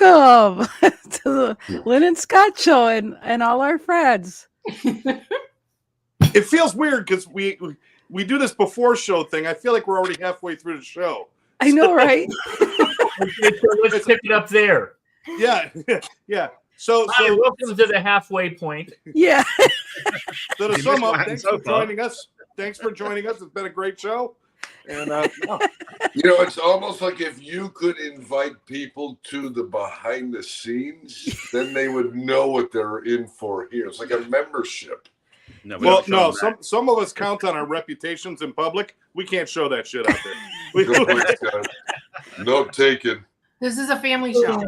welcome to the Lynn and Scott show and all our friends. It feels weird because we do this before show thing. I feel like we're already halfway through the show. I know, right? Let's pick it up there. Yeah. So welcome to the halfway point. Yeah. So to sum up, thanks for joining us. Thanks for joining us. It's been a great show. And it's almost like if you could invite people to the behind the scenes, then they would know what they're in for here. It's like a membership. Some of us count on our reputations in public. We can't show that shit out there. No taken. This is a family show.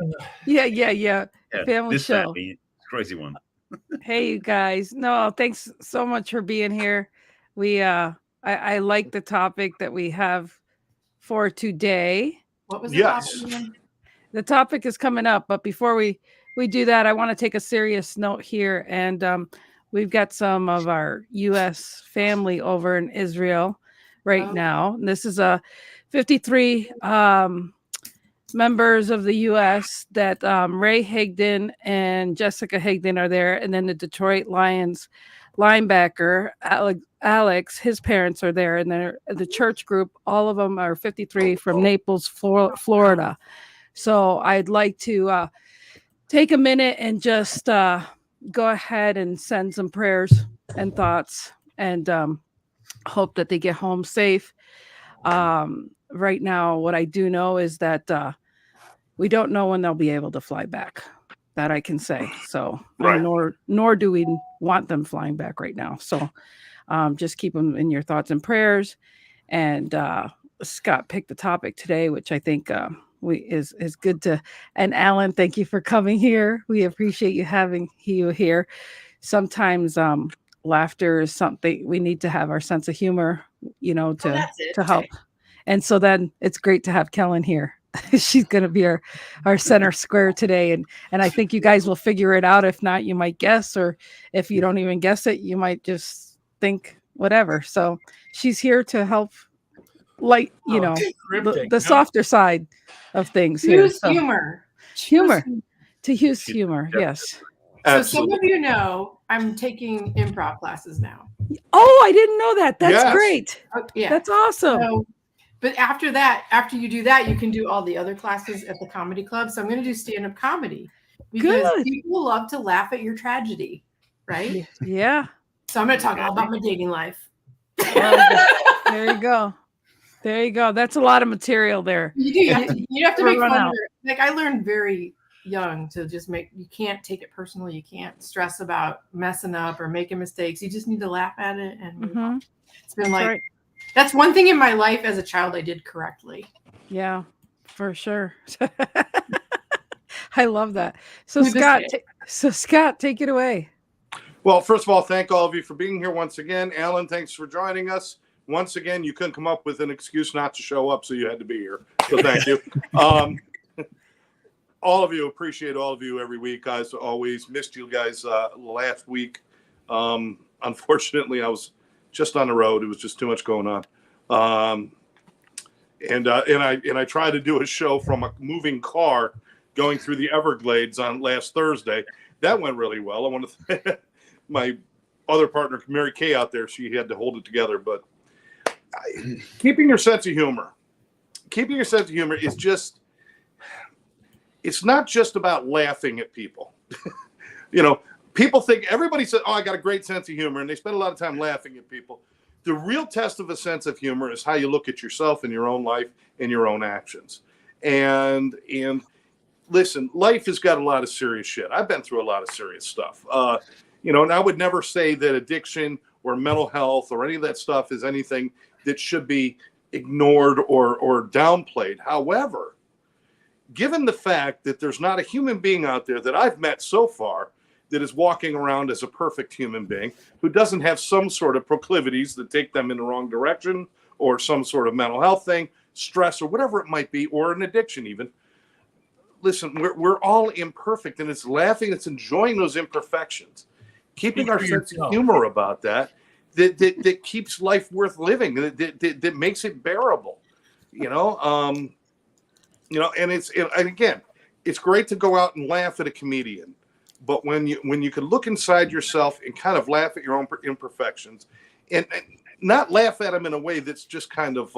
Yeah. Family show. Crazy one. Hey, you guys. No, thanks so much for being here. I like the topic that we have for today. What was the topic again? The topic is coming up, but before we do that, I want to take a serious note here. And we've got some of our U.S. family over in Israel right now. And this is 53 members of the U.S. that Ray Higdon and Jessica Higdon are there. And then the Detroit Lions linebacker, Alex, his parents are there. And they're the church group. All of them are 53 from Naples, Florida. So I'd like to take a minute and just go ahead and send some prayers and thoughts and hope that they get home safe. Right now, what I do know is that we don't know when they'll be able to fly back. That I can say. So, right. Nor do we want them flying back right now. So, just keep them in your thoughts and prayers. And Scott picked the topic today, which I think is good to. And Alan, thank you for coming here. We appreciate you having you here. Sometimes laughter is something we need to have our sense of humor, to help. And so then it's great to have Kellen here. She's going to be our center square today. And I think you guys will figure it out. If not, you might guess, or if you don't even guess it, you might just think whatever. So she's here to help light, the softer side of things. Use here. humor. To use humor. Yes. Absolutely. So some of you know, I'm taking improv classes now. Oh, I didn't know that. That's great. Yeah. That's awesome. But after you do that, you can do all the other classes at the comedy club. So I'm going to do stand-up comedy because people love to laugh at your tragedy, right? Yeah. So I'm going to talk all about my dating life. There you go. That's a lot of material there. You do. You have to make fun of it. Like I learned very young to just you can't take it personally. You can't stress about messing up or making mistakes. You just need to laugh at it. And it's been that's one thing in my life as a child I did correctly. Yeah, for sure. I love that. So Scott, take it away. Well, first of all, thank all of you for being here once again. Alan, thanks for joining us. Once again, you couldn't come up with an excuse not to show up, so you had to be here. So thank you. All of you, appreciate all of you every week, guys. Always missed you guys last week. Unfortunately, I was just on the road. It was just too much going on. And I tried to do a show from a moving car going through the Everglades on last Thursday. That went really well. I want to thank my other partner, Mary Kay, out there. She had to hold it together. But keeping your sense of humor is just, it's not just about laughing at people. People think, everybody says, oh, I got a great sense of humor, and they spend a lot of time laughing at people. The real test of a sense of humor is how you look at yourself in your own life and your own actions. And listen, life has got a lot of serious shit. I've been through a lot of serious stuff. And I would never say that addiction or mental health or any of that stuff is anything that should be ignored or downplayed. However, given the fact that there's not a human being out there that I've met so far that is walking around as a perfect human being who doesn't have some sort of proclivities that take them in the wrong direction or some sort of mental health thing, stress or whatever it might be, or an addiction even. Listen, we're all imperfect, and it's laughing, it's enjoying those imperfections, keeping our sense of humor about that keeps life worth living, that makes it bearable, and again, it's great to go out and laugh at a comedian, but when you can look inside yourself and kind of laugh at your own imperfections, and not laugh at them in a way that's just kind of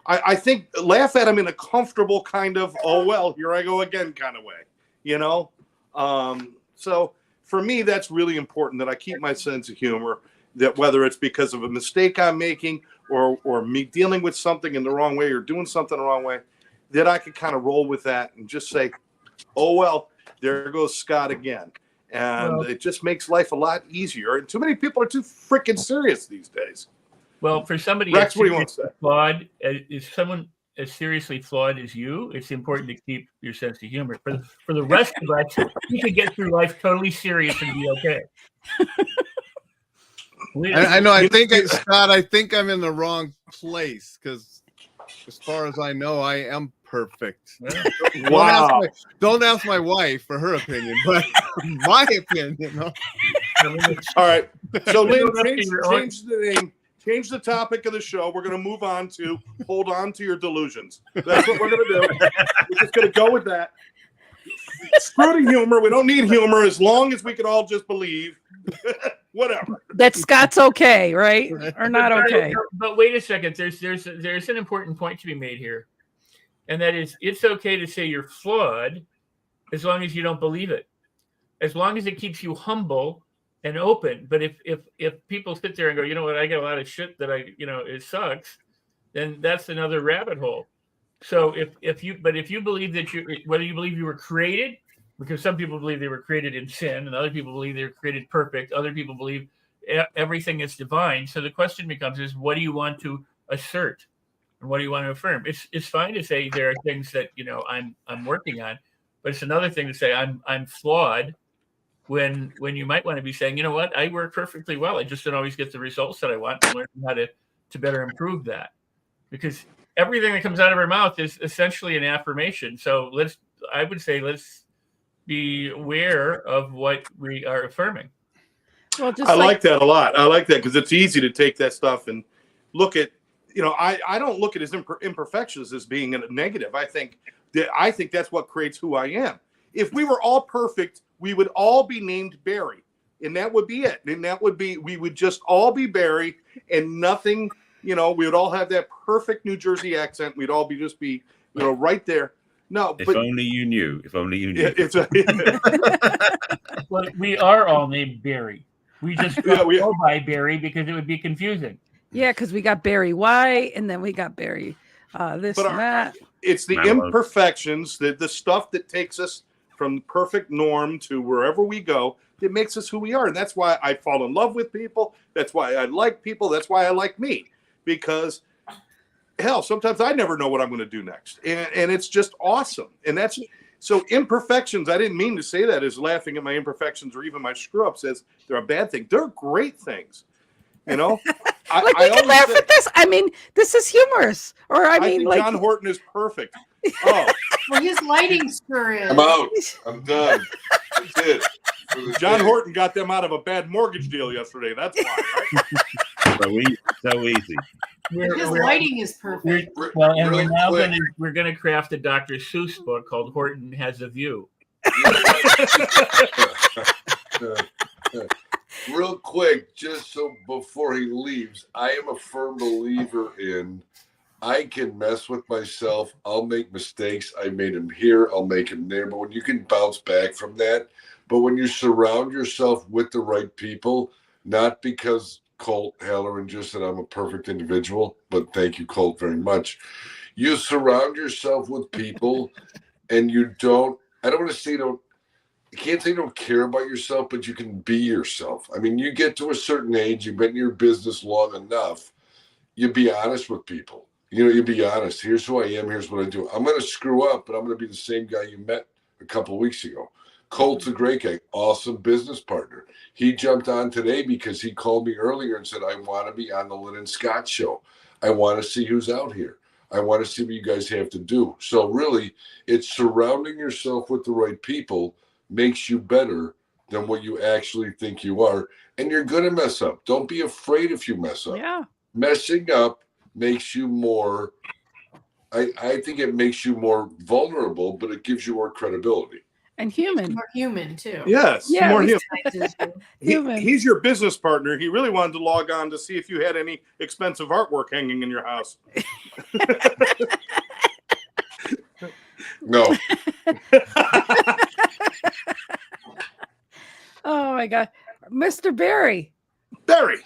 I think laugh at them in a comfortable kind of, oh well, here I go again kind of way, you know. So for me, that's really important, that I keep my sense of humor. That whether it's because of a mistake I'm making or me dealing with something in the wrong way or doing something the wrong way, that I could kind of roll with that and just say, oh, well, there goes Scott again. And it just makes life a lot easier. And too many people are too freaking serious these days. Well, for somebody Rex, what do you want to say? flawed, is someone as seriously flawed as you, it's important to keep your sense of humor. For the rest of us, you can get through life totally serious and be okay. I know. I think, Scott, I think I'm in the wrong place because, as far as I know, I am perfect. Wow. Don't ask my wife for her opinion, but my opinion. You know? All right. So, Lynn, change the name. Change the topic of the show. We're going to move on to hold on to your delusions. That's what we're going to do. We're just going to go with that. Screw the humor. We don't need humor as long as we can all just believe. Whatever. That Scott's okay, right? Or not okay. But wait a second. There's an important point to be made here. And that is, it's okay to say you're flawed as long as you don't believe it. As long as it keeps you humble and open. But if people sit there and go, you know what, I get a lot of shit that it sucks, then that's another rabbit hole. So if you believe that whether you believe you were created, because some people believe they were created in sin, and other people believe they were created perfect. Other people believe everything is divine. So the question becomes is, what do you want to assert? And what do you want to affirm? It's fine to say there are things that I'm working on, but it's another thing to say I'm flawed when you might want to be saying, you know what, I work perfectly well. I just don't always get the results that I want. I'm learning how to better improve that, because everything that comes out of our mouth is essentially an affirmation. So I would say let's be aware of what we are affirming. Well, I like that a lot. I like that because it's easy to take that stuff and look at, I don't look at his imperfections as being a negative. I think that's what creates who I am. If we were all perfect, we would all be named Barry, and that would be it. And we would just all be Barry, and nothing, we would all have that perfect New Jersey accent. We'd all be right there. No, if only you knew. If only you knew. Well, we are all named Barry. We just don't go by Barry because it would be confusing. Yeah, because we got Barry White, and then we got Barry this and that. It's the imperfections, the stuff that takes us from perfect norm to wherever we go, that makes us who we are. And that's why I fall in love with people. That's why I like people. That's why I like me. Because, hell, sometimes I never know what I'm going to do next. And it's just awesome. And that's so imperfections. I didn't mean to say that as laughing at my imperfections or even my screw-ups as they're a bad thing. They're great things. We can laugh at this. I mean, this is humorous. Or I mean, think John Horton is perfect. Oh, well, his lighting's current. I'm out. I'm done. That's it. John Horton got them out of a bad mortgage deal yesterday. That's why, right? So easy. His lighting is perfect. We're going to craft a Dr. Seuss book called Horton Has a View. Real quick, just so before he leaves, I am a firm believer in I can mess with myself. I'll make mistakes. I made him here. I'll make him there. But when you can bounce back from that, but when you surround yourself with the right people, not because Colt Halloran just said I'm a perfect individual, but thank you, Colt, very much. You surround yourself with people and I don't want to say I can't say you don't care about yourself, but you can be yourself. I mean, you get to a certain age, you've been in your business long enough, you be honest with people. You be honest. Here's who I am. Here's what I do. I'm going to screw up, but I'm going to be the same guy you met a couple of weeks ago. Colt's a great guy. Awesome business partner. He jumped on today because he called me earlier and said, I want to be on the Lynn and Scott show. I want to see who's out here. I want to see what you guys have to do. So really, it's surrounding yourself with the right people makes you better than what you actually think you are. And you're going to mess up. Don't be afraid if you mess up. Yeah. Messing up makes you more I think it makes you more vulnerable, but it gives you more credibility. And human. More human too. Yes, Yeah, more we- human. Recognizes you. Human. He's your business partner. He really wanted to log on to see if you had any expensive artwork hanging in your house. No, Oh my God, Mr. Barry. Barry.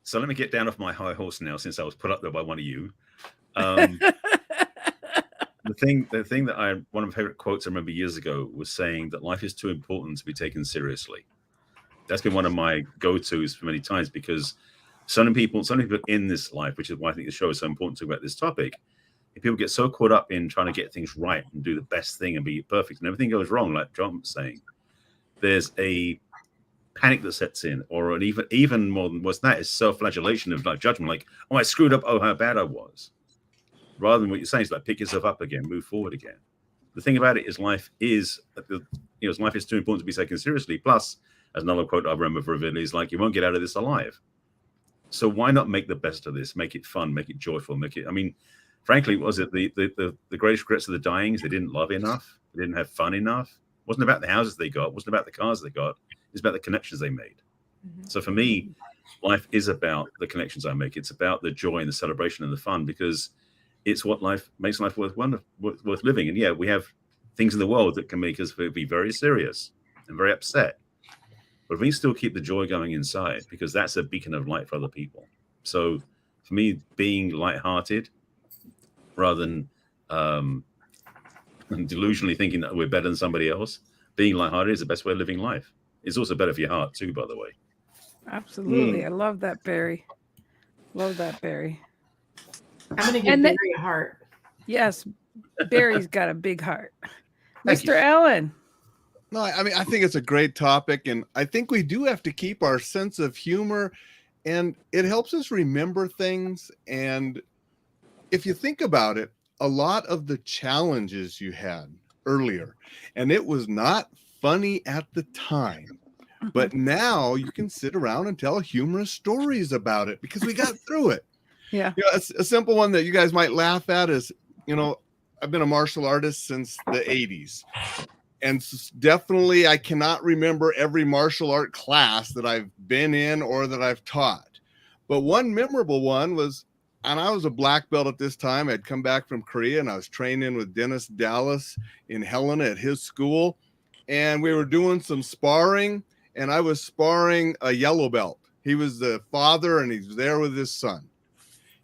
So let me get down off my high horse now, since I was put up there by one of you. The thing that one of my favorite quotes I remember years ago was saying that life is too important to be taken seriously. That's been one of my go-tos for many times, because so many people in this life, which is why I think the show is so important to talk about this topic. If people get so caught up in trying to get things right and do the best thing and be perfect, and everything goes wrong, like John was saying, there's a panic that sets in, or an even more than what's that is self-flagellation of like judgment, like, oh, I screwed up, oh, how bad I was. Rather than what you're saying is like, pick yourself up again, move forward again. The thing about it is life is too important to be taken seriously. Plus, as another quote I remember vividly is like, you won't get out of this alive. So why not make the best of this? Make it fun, make it joyful, I mean, frankly, was it the greatest regrets of the dying is they didn't love enough, they didn't have fun enough. It wasn't about the houses they got, it wasn't about the cars they got, it's about the connections they made. Mm-hmm. So for me, life is about the connections I make. It's about the joy and the celebration and the fun, because it's what makes life worth living. And yeah, we have things in the world that can make us be very serious and very upset. But if we still keep the joy going inside, because that's a beacon of light for other people. So for me, being lighthearted rather than delusionally thinking that we're better than somebody else, being lighthearted is the best way of living life. It's also better for your heart too, by the way. Absolutely. I love that, Barry. Love that, Barry. I'm going to give Barry a heart. Yes, Barry's got a big heart. Mr. Allen. No, I mean, I think it's a great topic, and I think we do have to keep our sense of humor, and it helps us remember things. And if you think about it, a lot of the challenges you had earlier, and it was not funny at the time, but now you can sit around and tell humorous stories about it because we got through it. Yeah. You know, a simple one that you guys might laugh at is, I've been a martial artist since the 80s. And definitely I cannot remember every martial art class that I've been in or that I've taught. But one memorable one was, and I was a black belt at this time. I'd come back from Korea and I was training with Dennis Dallas in Helena at his school. And we were doing some sparring, and I was sparring a yellow belt. He was the father and he's there with his son.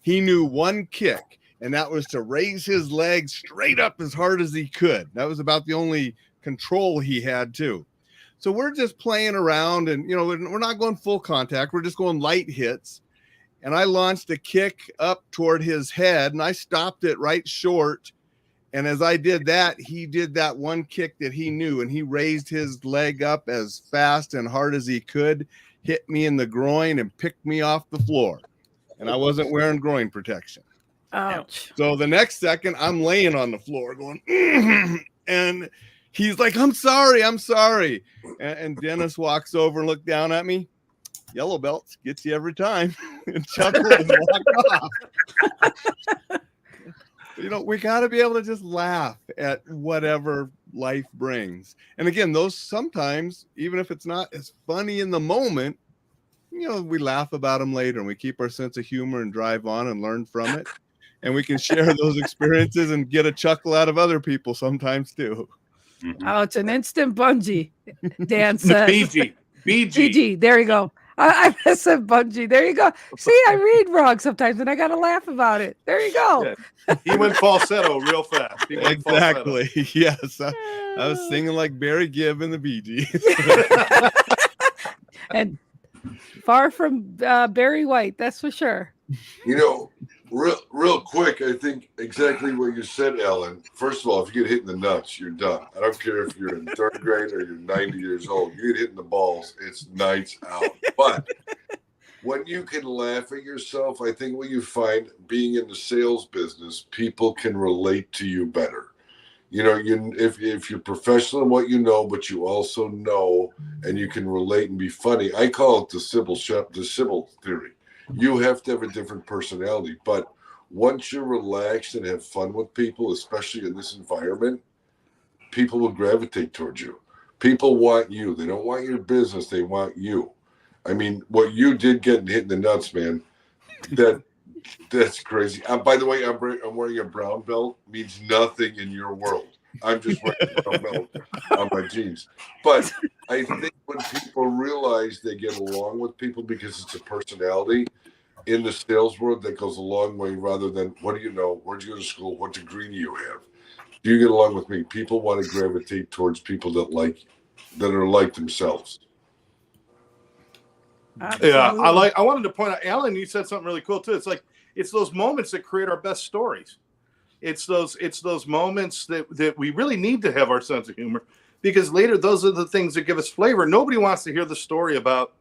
He knew one kick, and that was to raise his legs straight up as hard as he could. That was about the only control he had too. So we're just playing around, and we're not going full contact. We're just going light hits. And I launched a kick up toward his head, and I stopped it right short. And as I did that, he did that one kick that he knew, and he raised his leg up as fast and hard as he could, hit me in the groin, and picked me off the floor. And I wasn't wearing groin protection. Ouch. So the next second, I'm laying on the floor going, and he's like, I'm sorry. And Dennis walks over and looked down at me. Yellow belts gets you every time. And chuckled and walked off. We got to be able to just laugh at whatever life brings. And again, those sometimes, even if it's not as funny in the moment, we laugh about them later, and we keep our sense of humor and drive on and learn from it. And we can share those experiences and get a chuckle out of other people sometimes too. Oh, it's an instant bungee, Dan says. BG. There you go. I said bungee. There you go. See, I read wrong sometimes, and I got to laugh about it. There you go. Yeah. He went falsetto real fast. Exactly. Yes. I was singing like Barry Gibb in the Bee Gees. And far from Barry White, that's for sure. Real quick, I think exactly what you said, Ellen. First of all, if you get hit in the nuts, you're done. I don't care if you're in third grade or you're 90 years old. You get hit in the balls, it's nights out. But when you can laugh at yourself, I think what you find being in the sales business, people can relate to you better. If you're professional in what you know, but you also know, and you can relate and be funny. I call it the Sybil theory. You have to have a different personality. But once you're relaxed and have fun with people, especially in this environment, people will gravitate towards you. People want you. They don't want your business. They want you. I mean, what you did getting hit in the nuts, man, that's crazy. By the way, I'm wearing a brown belt. Means nothing in your world. I'm just wearing a brown belt on my jeans. But I think when people realize they get along with people because it's a personality in the sales world, that goes a long way rather than, what do you know? Where'd you go to school? What degree do you have? Do you get along with me? People want to gravitate towards people that are like themselves. Absolutely. Yeah, I wanted to point out, Alan, you said something really cool too. It's like, it's those moments that create our best stories. It's those moments that we really need to have our sense of humor, because later those are the things that give us flavor. Nobody wants to hear the story about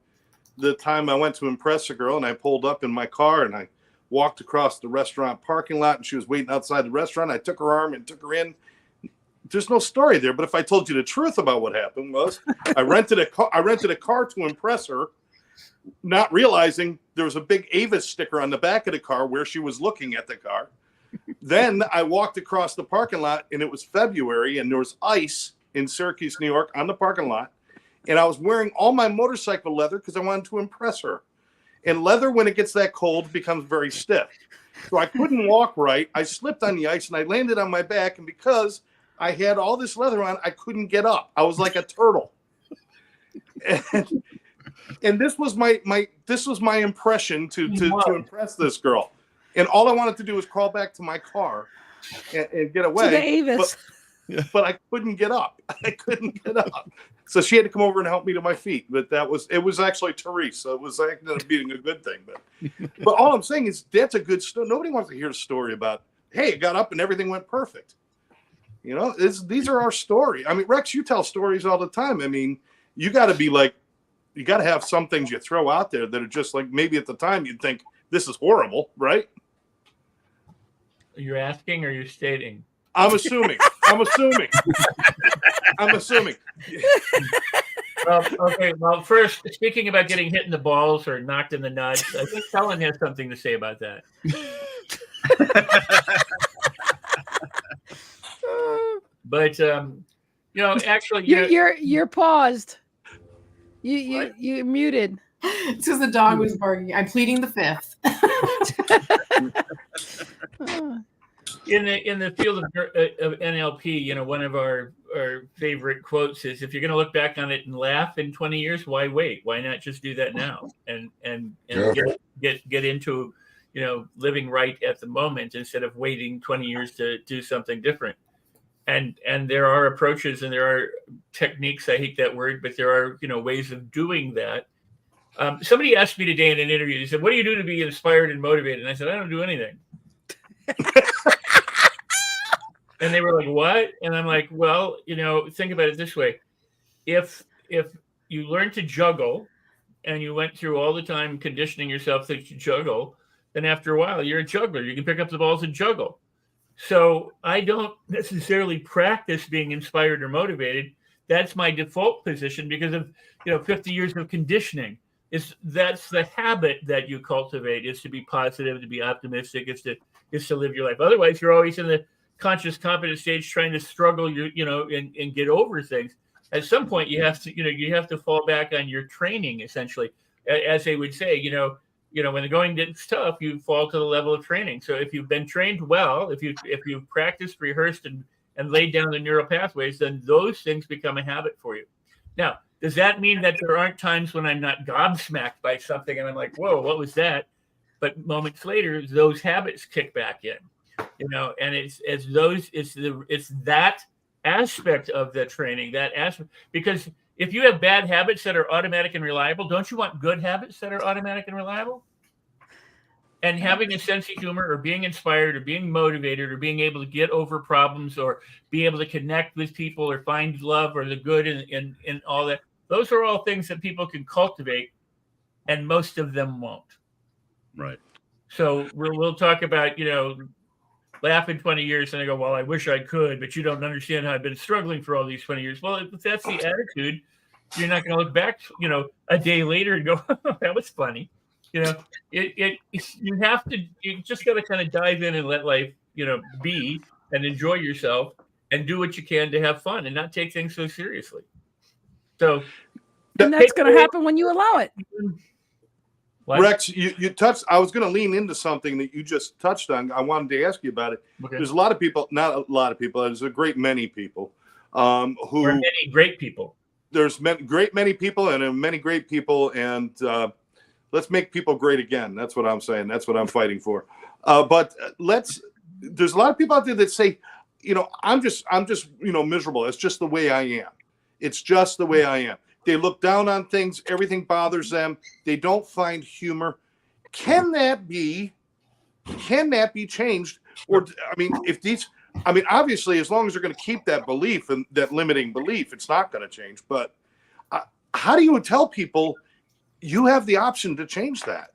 the time I went to impress a girl and I pulled up in my car and I walked across the restaurant parking lot and she was waiting outside the restaurant. I took her arm and took her in. There's no story there. But if I told you the truth about what happened was I rented a car to impress her, not realizing there was a big Avis sticker on the back of the car where she was looking at the car. Then I walked across the parking lot and it was February and there was ice in Syracuse, New York on the parking lot. And I was wearing all my motorcycle leather because I wanted to impress her. And leather, when it gets that cold, becomes very stiff. So I couldn't walk right. I slipped on the ice and I landed on my back. And because I had all this leather on, I couldn't get up. I was like a turtle. And this was my impression to impress this girl. And all I wanted to do was crawl back to my car and get away. To the Avis. But I couldn't get up. So she had to come over and help me to my feet. But it was actually Therese. So it was ended up being a good thing. But all I'm saying is that's a good story. Nobody wants to hear a story about, hey, it got up and everything went perfect. You know, these are our story. I mean, Rex, you tell stories all the time. I mean, you got to have some things you throw out there that are just like, maybe at the time you'd think this is horrible, right? You're asking or you're stating? I'm assuming. Okay. Well, first, speaking about getting hit in the balls or knocked in the nuts, I think Helen has something to say about that. But actually, you're paused. You muted. It's because the dog was barking. I'm pleading the fifth. In the field of NLP, one of our favorite quotes is, if you're going to look back on it and laugh in 20 years, why wait? Why not just do that now and get into living right at the moment instead of waiting 20 years to do something different. And there are approaches and there are techniques. I hate that word, but there are ways of doing that. Somebody asked me today in an interview. They said, "What do you do to be inspired and motivated?" And I said, "I don't do anything." And they were like, "What?" And I'm like, "Well, think about it this way: if you learn to juggle, and you went through all the time conditioning yourself to juggle, then after a while you're a juggler. You can pick up the balls and juggle." So I don't necessarily practice being inspired or motivated. That's my default position because of 50 years of conditioning. That's the habit that you cultivate, is to be positive, to be optimistic, is to live your life. Otherwise, you're always in the conscious competent stage trying to struggle and get over things. At some point you have to fall back on your training, essentially. As they would say, when the going gets tough, you fall to the level of training. So if you've been trained well, if you've practiced, rehearsed, and laid down the neural pathways, then those things become a habit for you. Now, does that mean that there aren't times when I'm not gobsmacked by something and I'm like, whoa, what was that? But moments later, those habits kick back in, and it's that aspect of the training, that aspect, because if you have bad habits that are automatic and reliable, don't you want good habits that are automatic and reliable? And having a sense of humor, or being inspired, or being motivated, or being able to get over problems, or be able to connect with people, or find love, or the good in all that, those are all things that people can cultivate, and most of them won't. Right. So we'll talk about, laugh in 20 years, and I go, well, I wish I could, but you don't understand how I've been struggling for all these 20 years. Well, if that's the attitude, you're not going to look back, a day later and go, that was funny. You know, you just got to kind of dive in and let life, be and enjoy yourself and do what you can to have fun and not take things so seriously. So, and that's going to happen when you allow it. What? Rex, you touched. I was going to lean into something that you just touched on. I wanted to ask you about it. Okay. There's a lot of people, not a lot of people. There's a great many people who. Or many great people. There's many people and many great people, and let's make people great again. That's what I'm saying. That's what I'm fighting for. But there's a lot of people out there that say, I'm just miserable. It's just the way I am. It's just the way I am. They look down on things. Everything bothers them. They don't find humor. Can that be changed? Or, obviously, as long as they're going to keep that belief and that limiting belief, it's not going to change. But how do you tell people you have the option to change that?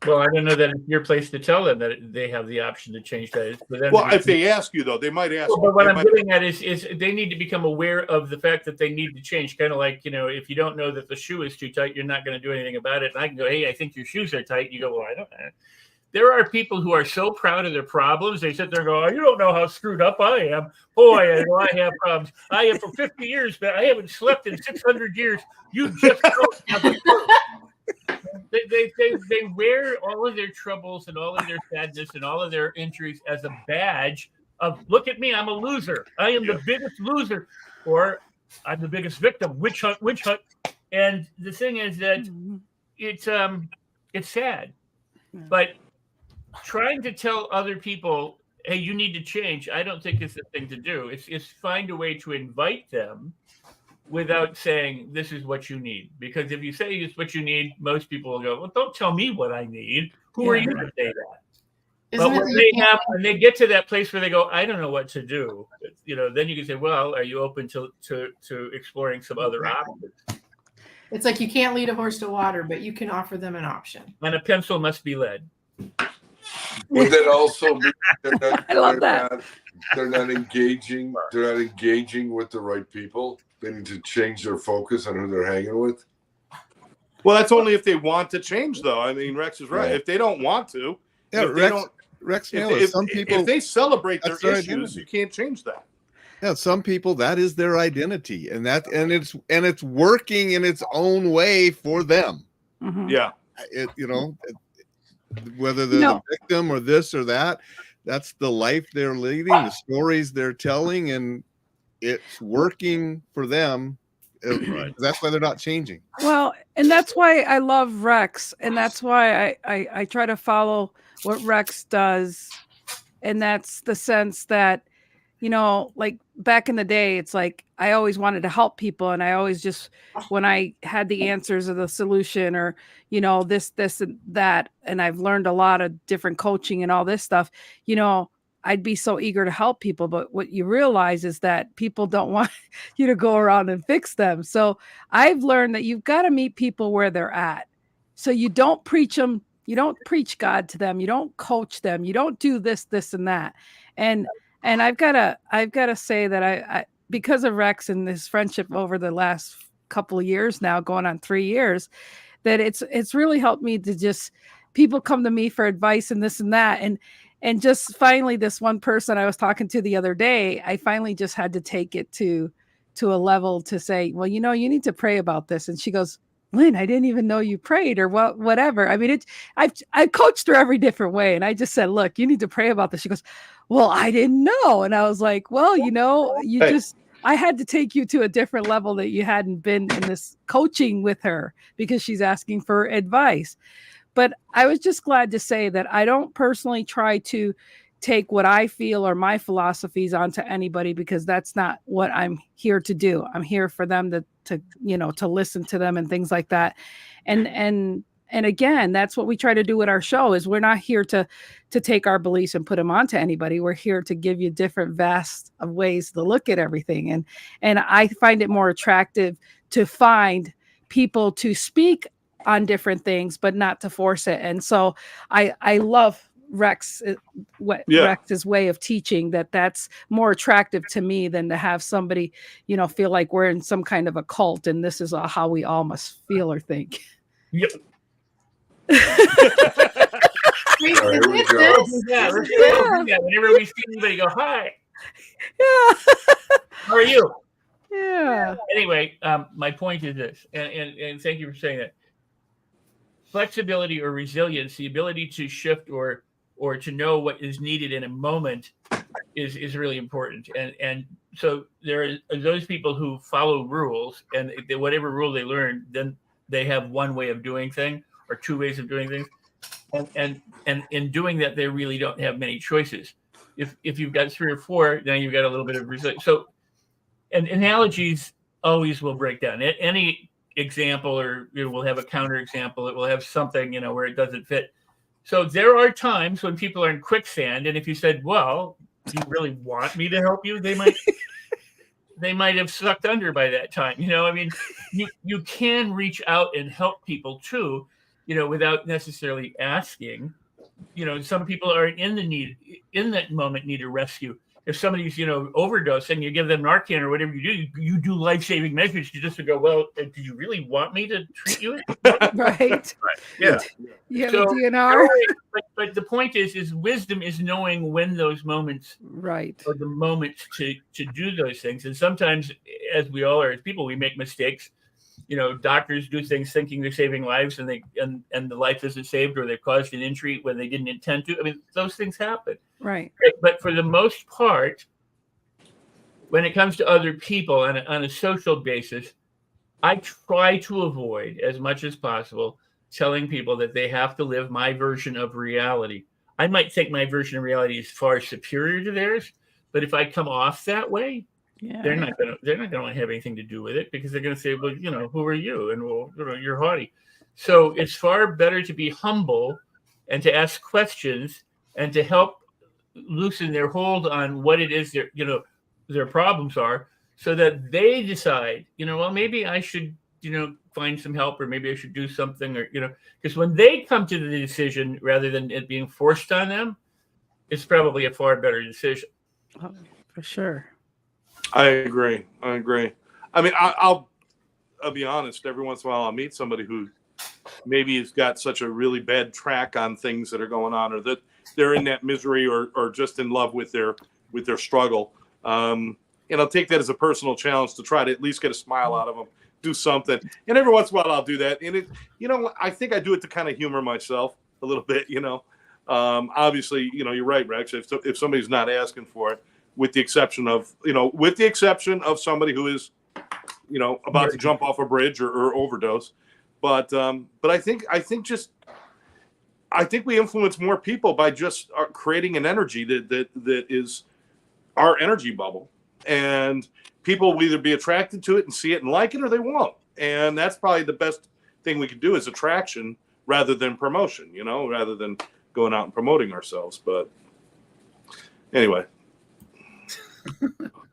Well, I don't know that it's your place to tell them that they have the option to change that. Well, if they ask you, though, they might ask. But what I'm getting at is they need to become aware of the fact that they need to change. Kind of like, if you don't know that the shoe is too tight, you're not going to do anything about it. And I can go, hey, I think your shoes are tight. You go, well, I don't know. There are people who are so proud of their problems. They sit there and go, oh, you don't know how screwed up I am. Boy, I have problems. I have for 50 years, but I haven't slept in 600 years. You just don't have a clue. They wear all of their troubles and all of their sadness and all of their injuries as a badge of, look at me, I'm a loser. I am the biggest loser. Or I'm the biggest victim. Witch hunt. And the thing is that it's sad. But trying to tell other people, hey, you need to change, I don't think it's the thing to do. It's find a way to invite them without saying this is what you need. Because if you say it's what you need, most people will go, well, don't tell me what I need. Who are you to say that? But when they get to that place where they go, I don't know what to do, then you can say, well, are you open to exploring some other options? It's like you can't lead a horse to water, but you can offer them an option. And a pencil must be lead. Would that also be I love that. They're not engaging. They're not engaging with the right people. They need to change their focus on who they're hanging with. Well, that's only if they want to change, though. I mean, Rex is right. If they don't want to, Rex, some people, if they celebrate their issues, you can't change that. Yeah, some people, that is their identity, and it's working in its own way for them. Mm-hmm. Yeah, whether they're the victim or this or that, that's the life they're leading, the stories they're telling, and it's working for them. Right. That's why they're not changing. Well, and that's why I love Rex, and that's why I try to follow what Rex does, and that's the sense that, like back in the day, it's like I always wanted to help people, and I always just, when I had the answers or the solution or this and that, and I've learned a lot of different coaching and all this stuff, I'd be so eager to help people, but what you realize is that people don't want you to go around and fix them. So I've learned that you've got to meet people where they're at. So you don't preach them. You don't preach God to them. You don't coach them. You don't do this, and that. And I've got to say that I because of Rex and his friendship over the last couple of years now, going on 3 years, that it's really helped me to just, people come to me for advice and this and that. And just finally, this one person I was talking to the other day, I finally just had to take it to a level to say, well, you need to pray about this. And she goes, Lynn, I didn't even know you prayed or whatever. I mean, I coached her every different way. And I just said, look, you need to pray about this. She goes, well, I didn't know. And I was like, well, I had to take you to a different level that you hadn't been in this coaching with her because she's asking for advice. But I was just glad to say that I don't personally try to take what I feel or my philosophies onto anybody, because that's not what I'm here to do. I'm here for them to listen to them and things like that. And again, that's what we try to do with our show, is we're not here to take our beliefs and put them onto anybody. We're here to give you different vast of ways to look at everything. And I find it more attractive to find people to speak on different things, but not to force it. And so I love Rex's way of teaching, that's more attractive to me than to have somebody, feel like we're in some kind of a cult and this is how we all must feel or think. Yep. Wait, All right, here we is go. this? Let's do that. Let's do that. Whenever we see anybody, go, hi, Yeah. how are you? Yeah. Anyway, my point is this, and thank you for saying that. Flexibility or resilience, the ability to shift or to know what is needed in a moment is really important. And so there are those people who follow rules, and whatever rule they learn, then they have one way of doing things or two ways of doing things. And in doing that, they really don't have many choices. If you've got 3 or 4, then you've got a little bit of resilience. So, and analogies always will break down. Any example, or we'll have a counter example, it will have something, where it doesn't fit. So there are times when people are in quicksand, and if you said, well, do you really want me to help you? They might have sucked under by that time. I mean, you can reach out and help people too, without necessarily asking. Some people are in that moment need a rescue. If somebody's, overdosing, you give them Narcan or whatever you do life-saving measures to just to go, well, do you really want me to treat you? Right. Yeah. You have So, a DNR. but the point is wisdom is knowing when those moments Right. are the moments to do those things. And sometimes, as we all are as people, we make mistakes. Doctors do things thinking they're saving lives, and the life isn't saved, or they've caused an injury when they didn't intend to. I mean, those things happen. Right. But for the most part, when it comes to other people on a social basis, I try to avoid as much as possible telling people that they have to live my version of reality. I might think my version of reality is far superior to theirs, but if I come off that way, Yeah. they're not going to have anything to do with it, because they're going to say, well, who are you? And well, you're haughty. So it's far better to be humble and to ask questions and to help loosen their hold on what it is their problems are, so that they decide, well, maybe I should, find some help, or maybe I should do something, or, because when they come to the decision rather than it being forced on them, it's probably a far better decision. Oh, for sure. I agree. I mean, I'll be honest. Every once in a while, I'll meet somebody who maybe has got such a really bad track on things that are going on, or that they're in that misery, or just in love with their struggle. And I'll take that as a personal challenge to try to at least get a smile out of them, do something. And every once in a while, I'll do that. And I think I do it to kind of humor myself a little bit. Obviously, you're right, Rex. If somebody's not asking for it, with the exception of somebody who is, about to jump off a bridge or overdose. But I think we influence more people by just creating an energy that is our energy bubble, and people will either be attracted to it and see it and like it, or they won't. And that's probably the best thing we could do, is attraction rather than promotion, rather than going out and promoting ourselves. But anyway.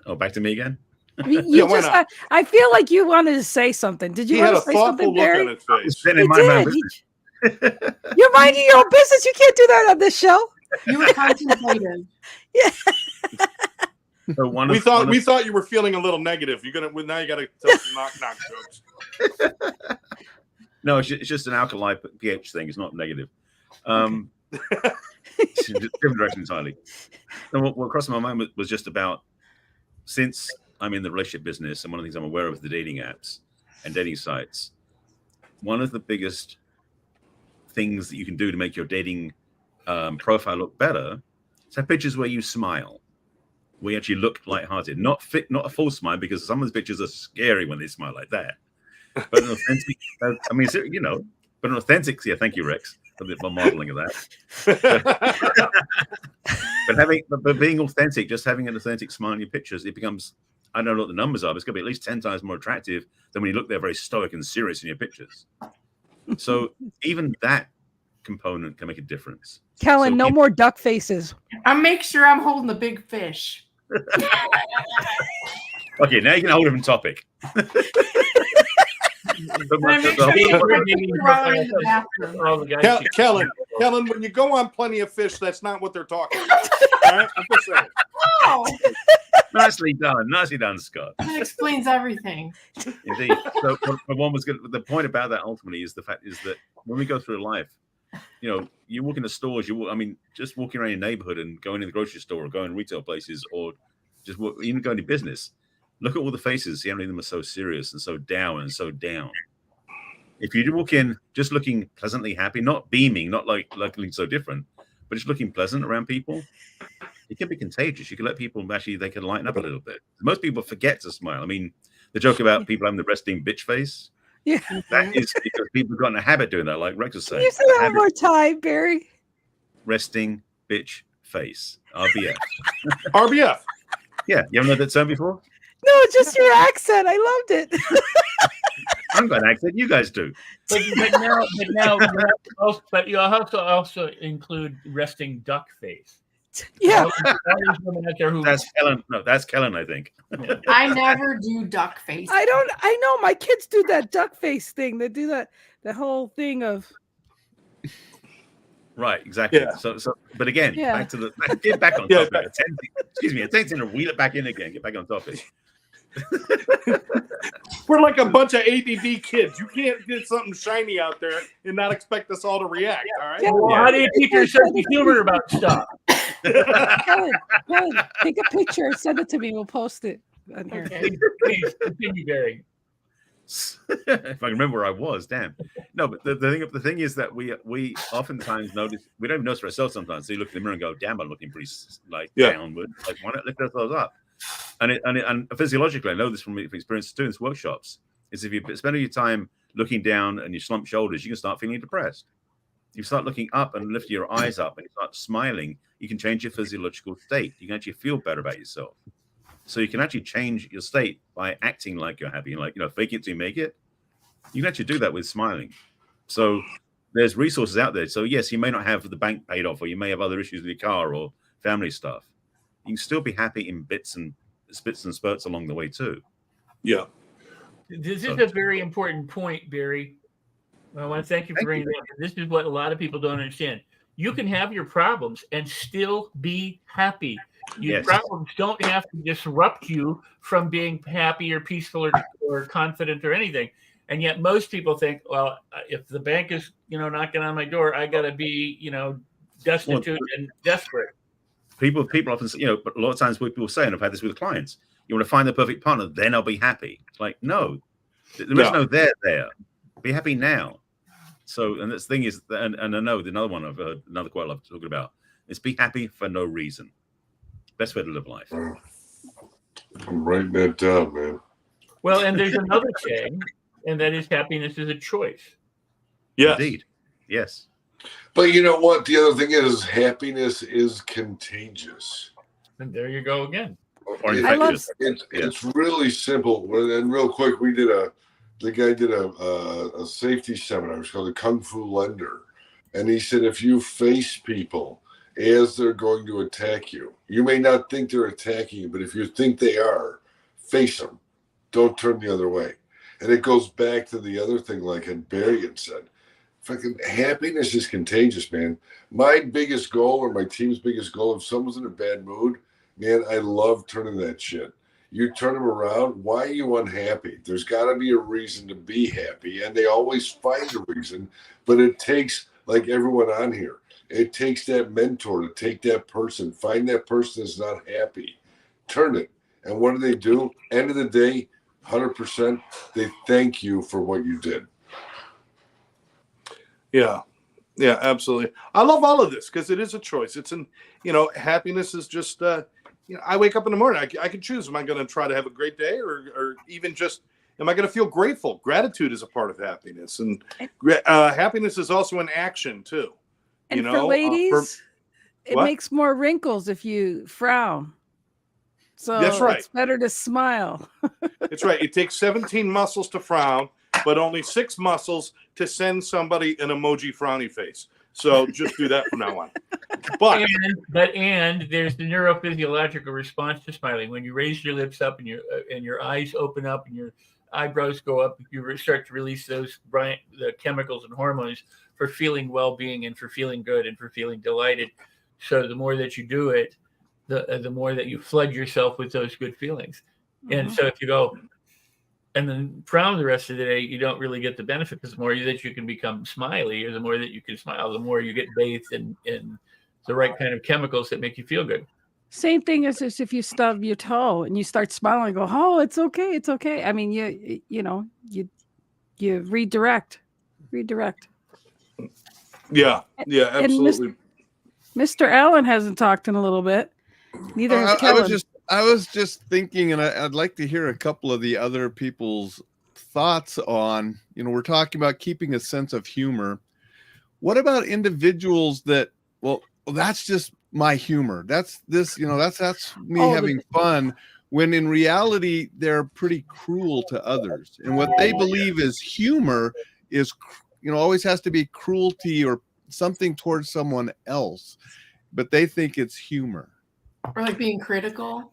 Oh, back to me again. Why not? I feel like you wanted to say something. Did you He want had to a say thoughtful something, look Barry? on his face. Sitting in my Did. business. You're minding your own business. You can't do that on this show. You were contemplative. Yeah. So We thought you were feeling a little negative. Now you got to tell some knock jokes. No, it's just an alkali pH thing. It's not negative. It's a different direction entirely. And what crossed my mind was just about, since I'm in the relationship business, and one of the things I'm aware of the dating apps and dating sites, one of the biggest things that you can do to make your dating profile look better is have pictures where you smile, where you actually look lighthearted, not a full smile, because some of the pictures are scary when they smile like that. But an authentic, but an authentic, yeah, thank you, Rex, for modeling of that. but being authentic, just having an authentic smile in your pictures, it becomes, I don't know what the numbers are, but it's going to be at least 10 times more attractive than when you look there very stoic and serious in your pictures. So even that component can make a difference. Kellen, So no more duck faces. I'll make sure I'm holding the big fish. Okay, now you can hold a different topic. Kellen, when you go on Plenty of Fish, that's not what they're talking about. All right? I'm just saying. Oh, Nicely done, Scott. that explains everything. Indeed. So one was good. The point about that ultimately is the fact is that when we go through life, you walk into stores, just walking around your neighborhood and going in the grocery store or going to retail places or just even going to business. Look at all the faces. See how many of them are so serious and so down and so down. If you walk in just looking pleasantly happy, not beaming, not like looking so different, but just looking pleasant around people, it can be contagious. You can let people they can lighten up a little bit. Most people forget to smile. I mean, the joke about people having the resting bitch face. Yeah. That is because people have gotten a habit doing that, like Rex was saying. Can you say that one more time, Barry? Resting bitch face. RBF. RBF. Yeah. You haven't heard that term before? No, just your accent. I loved it. I haven't got an accent. You guys do. But you also include resting duck face. Yeah. All these women out there who That's Kellen. No, that's Kellen, I think. I never do duck face. I know my kids do that duck face thing. They do the whole thing of Right, exactly. Yeah. So but again, Yeah. get back on topic. Attention to wheel it back in again. Get back on topic. We're like a bunch of ADD kids. You can't get something shiny out there and not expect us all to react. All right. Yeah. Well, how do you teach your sense of humor about stuff? Helen, take a picture and send it to me. We'll post it on here. Okay. Please continue, Barry. If I remember where I was, damn. No, but the thing is that we oftentimes notice, we don't even notice for ourselves sometimes. So you look in the mirror and go, damn, I'm looking pretty downward. Like, why not lift ourselves up? And physiologically, I know this from experience doing this workshops, is if you spend your time looking down and you slump shoulders, you can start feeling depressed. You start looking up and lift your eyes up and you start smiling, you can change your physiological state. You can actually feel better about yourself. So you can actually change your state by acting like you're happy, like, fake it till you make it. You can actually do that with smiling. So there's resources out there. So yes, you may not have the bank paid off, or you may have other issues with your car or family stuff. You can still be happy in bits and spurts along the way too. Yeah. This is a very important point, Barry. I want to thank you for bringing that up. This is what a lot of people don't understand. You can have your problems and still be happy. Your problems don't have to disrupt you from being happy or peaceful or confident or anything. And yet most people think, well, if the bank is, knocking on my door, I got to be, destitute and desperate. People often say, but a lot of times what people say, and I've had this with clients, you want to find the perfect partner, then I'll be happy. It's like, no, there is no there. Be happy now. So, and this thing is, and I know another one I've heard, another quote I love talking about, is be happy for no reason. Best way to live life. I'm writing that down, man. Well, and there's another thing, and that is happiness is a choice. Yes. Indeed. Yes. But you know what? The other thing is happiness is contagious. And there you go again. It's really simple. And real quick, the guy did a safety seminar. It's called the Kung Fu Lender. And he said, if you face people as they're going to attack you, you may not think they're attacking you, but if you think they are, face them. Don't turn the other way. And it goes back to the other thing, like Barry had said. Fucking happiness is contagious, man. My biggest goal, or my team's biggest goal, if someone's in a bad mood, man, I love turning that shit. You turn them around, why are you unhappy? There's got to be a reason to be happy, and they always find a reason. But it takes, like everyone on here, it takes that mentor to take that person, find that person that's not happy, turn it. And what do? End of the day, 100%, they thank you for what you did. Yeah, absolutely. I love all of this because it is a choice. It's happiness is just, I wake up in the morning. I can choose. Am I going to try to have a great day or even just, am I going to feel grateful? Gratitude is a part of happiness. And happiness is also an action too. And for ladies, it makes more wrinkles if you frown. So that's right. It's better to smile. That's right. It takes 17 muscles to frown, but only 6 muscles to send somebody an emoji frowny face. So just do that from now on. But there's the neurophysiological response to smiling. When you raise your lips up and your eyes open up and your eyebrows go up, you start to release the chemicals and hormones for feeling well-being and for feeling good and for feeling delighted. So the more that you do it, the more that you flood yourself with those good feelings. Mm-hmm. And so if you go, and then frown the rest of the day, you don't really get the benefit, because the more that you can become smiley, or the more that you can smile, the more you get bathed in the right kind of chemicals that make you feel good. Same thing as if you stub your toe and you start smiling and go, oh, it's okay. It's okay. I mean, you redirect. Yeah, absolutely. Mr. Allen hasn't talked in a little bit. Neither has Kellen. I was just thinking, and I'd like to hear a couple of the other people's thoughts on, we're talking about keeping a sense of humor. What about individuals that, well, that's just my humor. That's this, that's me having fun, when in reality, they're pretty cruel to others. And what they believe is humor is, always has to be cruelty or something towards someone else, but they think it's humor. Or like being critical.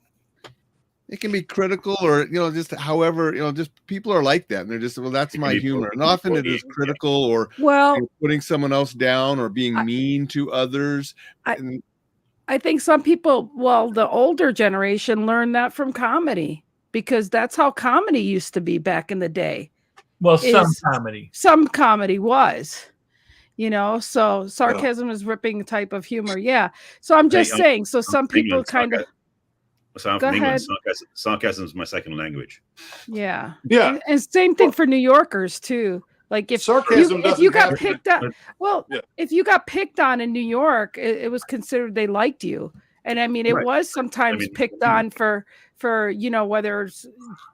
It can be critical, or just however, just people are like that, and they're just, well, that's my humor. And often it is critical, or putting someone else down, or being mean to others. I think some people, the older generation learned that from comedy, because that's how comedy used to be back in the day. Well, some comedy was, so sarcasm is ripping type of humor. Yeah. So I'm just saying, so some people kind of. So I'm from England. Sarcasm is my second language. Yeah. Yeah. And same thing for New Yorkers too. Like if you got picked on, if you got picked on in New York, it was considered they liked you. And I mean, it was sometimes picked on for whether it's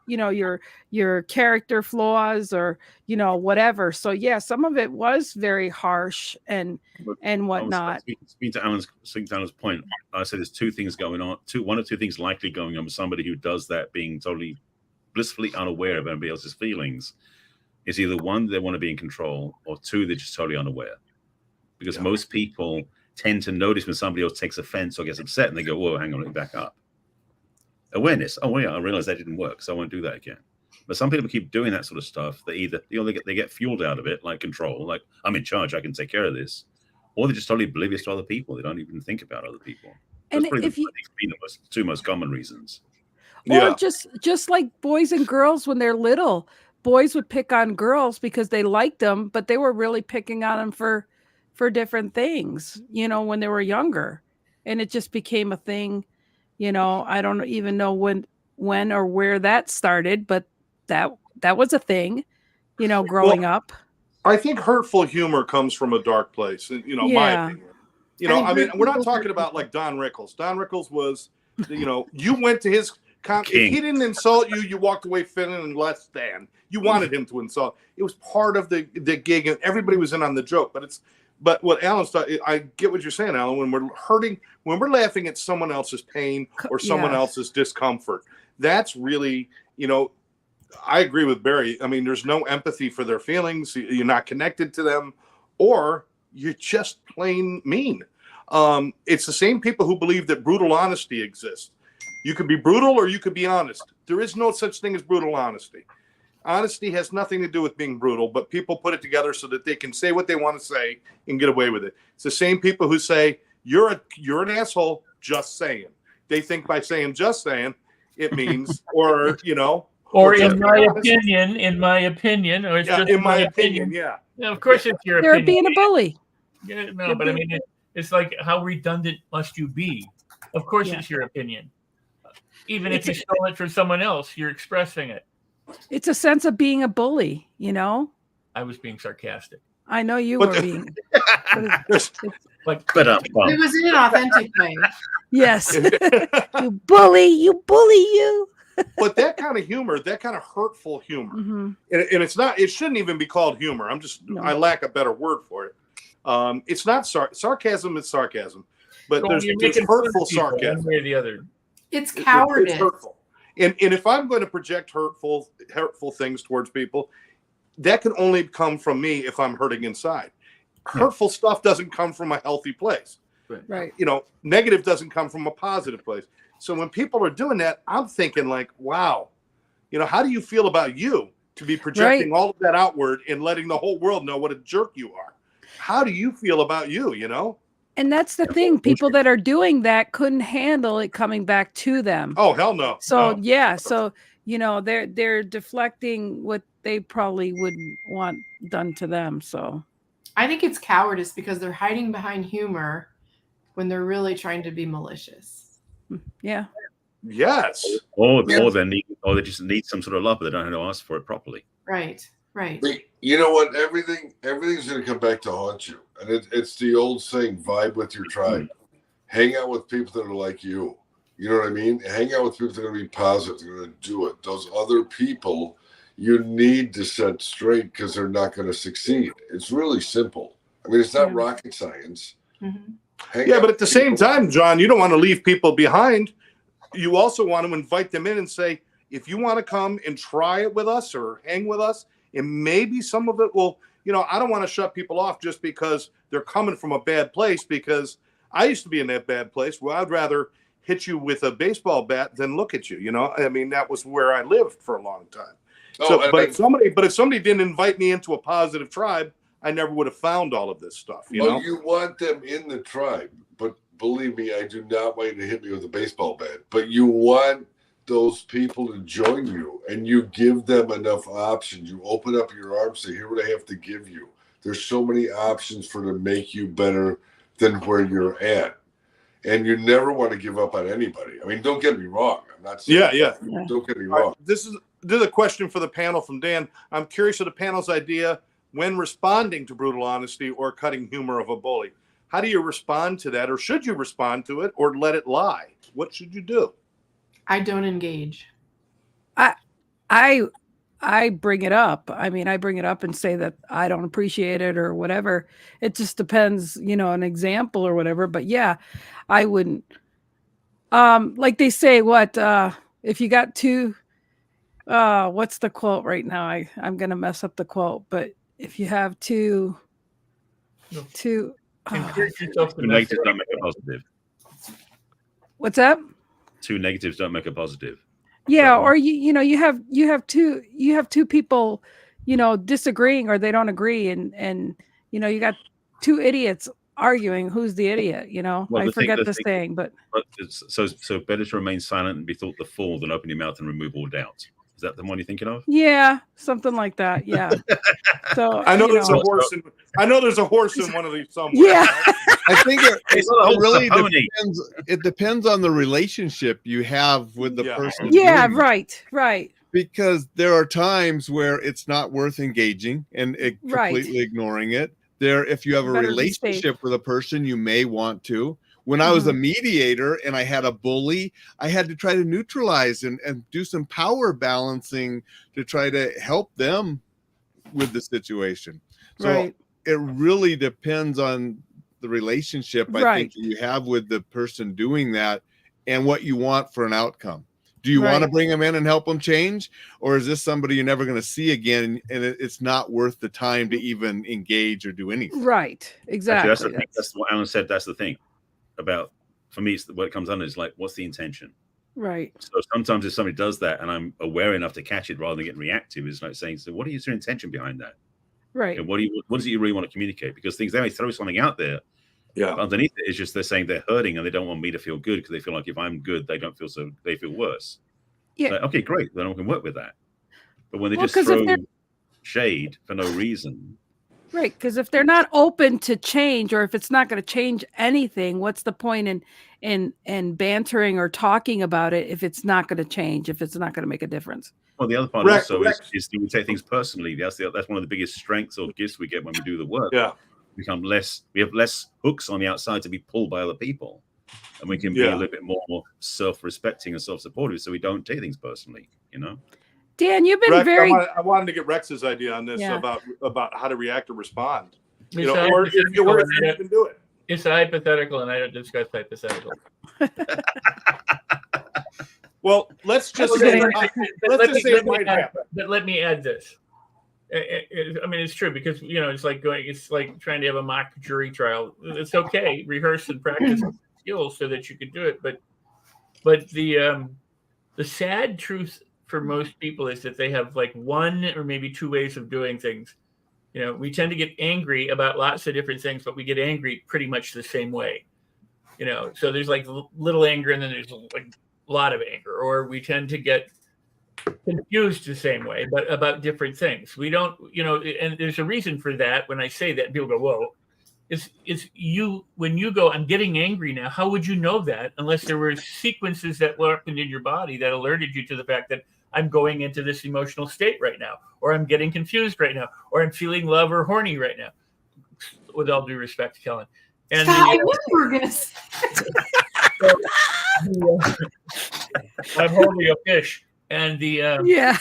your character flaws or whatever. So yeah, some of it was very harsh and whatnot. Speaking to Alan's point, I said there's two things going on. One or two things likely going on with somebody who does that, being totally blissfully unaware of anybody else's feelings. Is either one, they want to be in control, or two, they're just totally unaware. Because most people tend to notice when somebody else takes offense or gets upset, and they go, whoa, hang on, let me back up. Awareness. Oh, yeah, I realized that didn't work, so I won't do that again. But some people keep doing that sort of stuff. They either, they get fueled out of it, like control, like I'm in charge, I can take care of this. Or they're just totally oblivious to other people. They don't even think about other people. That's probably the two most common reasons. Or just like boys and girls when they're little. Boys would pick on girls because they liked them, but they were really picking on them for different things, when they were younger. And it just became a thing, I don't even know when or where that started, but that was a thing, growing up. I think hurtful humor comes from a dark place, my opinion. I mean, we're not talking about like Don Rickles. Don Rickles was, you went to his if he didn't insult you, you walked away feeling less than. You wanted him to insult. It was part of the gig, and everybody was in on the joke. But what Alan's talking, I get what you're saying, Alan. When we're laughing at someone else's pain or someone else's discomfort, that's really, I agree with Barry. I mean, there's no empathy for their feelings. You're not connected to them, or you're just plain mean. It's the same people who believe that brutal honesty exists. You could be brutal or you could be honest. There is no such thing as brutal honesty. Honesty has nothing to do with being brutal, but people put it together so that they can say what they want to say and get away with it. It's the same people who say, you're an asshole, just saying. They think by saying just saying, it means, or in my opinion, or it's just in my opinion, yeah. Yeah, of course it's your opinion. They're being a bully. Yeah, no, but I mean, it's like, how redundant must you be? Of course it's your opinion. Even if you stole it from someone else, you're expressing it. It's a sense of being a bully, I was being sarcastic. I know you were being. It was in an authentic way. Yes. You bully you. But that kind of humor, that kind of hurtful humor, and it's not. It shouldn't even be called humor. I lack a better word for it. It's not sarcasm. It's sarcasm, but there's hurtful sarcasm. One way or the other. It's cowardice. It's hurtful. And if I'm going to project hurtful things towards people, that can only come from me if I'm hurting inside. Hurtful stuff doesn't come from a healthy place. Right. Negative doesn't come from a positive place. So when people are doing that, I'm thinking like, wow, how do you feel about you to be projecting all of that outward and letting the whole world know what a jerk you are? How do you feel about you, And that's the thing. People that are doing that couldn't handle it coming back to them. Oh, hell no. So No. yeah, so they're deflecting what they probably wouldn't want done to them. So I think it's cowardice because they're hiding behind humor when they're really trying to be malicious. yeah. Yes. Or they just need some sort of love, but they don't know how to ask for it properly. Right. But you know what? Everything's going to come back to haunt you, and it's the old saying: vibe with your tribe. Hang out with people that are like you. You know what I mean? Hang out with people that are going to be positive. They're going to do it. Those other people you need to set straight because they're not going to succeed. It's really simple. I mean, it's not rocket science. Mm-hmm. Yeah, but at the same time, John, you don't want to leave people behind. You also want to invite them in and say, if you want to come and try it with us or hang with us, and maybe some of it will, I don't want to shut people off just because they're coming from a bad place, because I used to be in that bad place where I'd rather hit you with a baseball bat than look at you. I mean, that was where I lived for a long time. If somebody didn't invite me into a positive tribe, I never would have found all of this stuff. You want them in the tribe, but believe me, I do not want you to hit me with a baseball bat. But you want those people to join you, and you give them enough options. You open up your arms, say, here what I have to give you. There's so many options to make you better than where you're at. And you never want to give up on anybody. I mean, don't get me wrong. I'm not saying don't get me wrong. This is a question for the panel from Dan. I'm curious of the panel's idea when responding to brutal honesty or cutting humor of a bully. How do you respond to that? Or should you respond to it or let it lie? What should you do? I don't engage. I bring it up. I mean, I bring it up and say that I don't appreciate it or whatever. It just depends, an example or whatever. But yeah, I wouldn't. Like they say, if you got two, what's the quote right now? I'm going to mess up the quote, but if you have two, encourage yourself to negatives don't make a positive. What's that? Two negatives don't make a positive. Yeah, or you have two people, disagreeing or they don't agree, and you got two idiots arguing. Who's the idiot? Well, I forget the saying, but so better to remain silent and be thought the fool than open your mouth and remove all doubt. Is that the one you're thinking of? Yeah, something like that. Yeah. So I know there's a horse. I know there's a horse in one of these somewhere. Yeah. I think it really depends. It depends on the relationship you have with the person. Yeah, right. Because there are times where it's not worth engaging and completely ignoring it. If you have a relationship with a person, you may want to. When I was a mediator and I had a bully, I had to try to neutralize and do some power balancing to try to help them with the situation. So it really depends on the relationship, I think, that you have with the person doing that and what you want for an outcome. Do you want to bring them in and help them change? Or is this somebody you're never going to see again and it's not worth the time to even engage or do anything? Right. Exactly. Actually, that's what Alan said. That's the thing. About, for me, what it comes under is like, what's the intention? Right. So sometimes if somebody does that and I'm aware enough to catch it rather than getting reactive, it's like saying, so what is your intention behind that? Right. And what is it you really want to communicate? Because they may throw something out there. Yeah. But underneath it is just they're saying they're hurting and they don't want me to feel good because they feel like if I'm good, they feel worse. Yeah. Like, okay, great. Then I can work with that. But when they just throw shade for no reason. Right, because if they're not open to change, or if it's not going to change anything, what's the point in bantering or talking about it if it's not going to change, if it's not going to make a difference? Well, the other part also is do we take things personally? That's one of the biggest strengths or gifts we get when we do the work. Yeah, we have less hooks on the outside to be pulled by other people, and we can be a little bit more self-respecting and self-supportive, so we don't take things personally. Dan, you've been Rex, very. I wanted to get Rex's idea on this about how to react or respond. Or if you can do it. It's a hypothetical, and I don't discuss hypothetical. Well, let's just say it might happen. But let me add this. I mean, it's true because it's like trying to have a mock jury trial. It's okay, rehearse and practice skills so that you can do it. But the sad truth for most people is that they have like one or maybe two ways of doing things, We tend to get angry about lots of different things, but we get angry pretty much the same way. So there's like little anger, and then there's like a lot of anger, or we tend to get confused the same way, but about different things. We don't, and there's a reason for that. When I say that, people go, whoa. It's you, when you go, I'm getting angry now. How would you know that unless there were sequences that happened in your body that alerted you to the fact that I'm going into this emotional state right now, or I'm getting confused right now, or I'm feeling love or horny right now, with all due respect to Kellen. And I knew you were going to say I'm holding a fish. And yeah.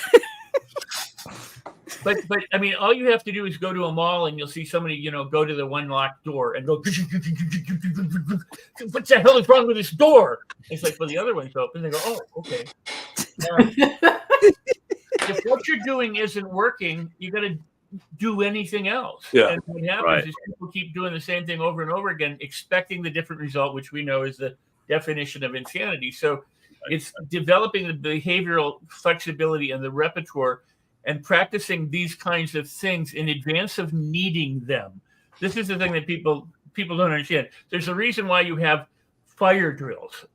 But I mean, all you have to do is go to a mall and you'll see somebody, go to the one locked door and go, what the hell is wrong with this door? It's like, well, the other one's open. They go, oh, okay. If what you're doing isn't working, you got to do anything else. Yeah. And what happens is people keep doing the same thing over and over again, expecting the different result, which we know is the definition of insanity. So it's developing the behavioral flexibility and the repertoire and practicing these kinds of things in advance of needing them. This is the thing that people don't understand. There's a reason why you have fire drills,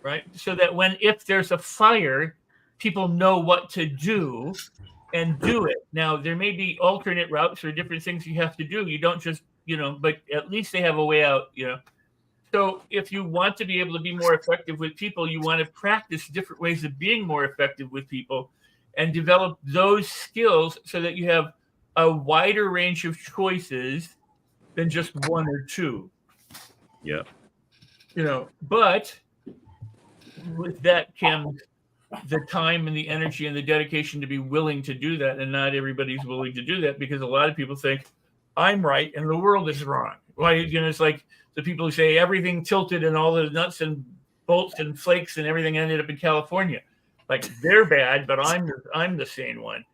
right? So that if there's a fire, people know what to do and do it. Now, there may be alternate routes or different things you have to do. You don't just, but at least they have a way out, So if you want to be able to be more effective with people, you want to practice different ways of being more effective with people and develop those skills so that you have a wider range of choices than just one or two. Yeah. But with that comes the time and the energy and the dedication to be willing to do that. And not everybody's willing to do that because a lot of people think I'm right and the world is wrong. Why, it's like the people who say everything tilted and all the nuts and bolts and flakes and everything ended up in California. Like they're bad, but I'm the sane one,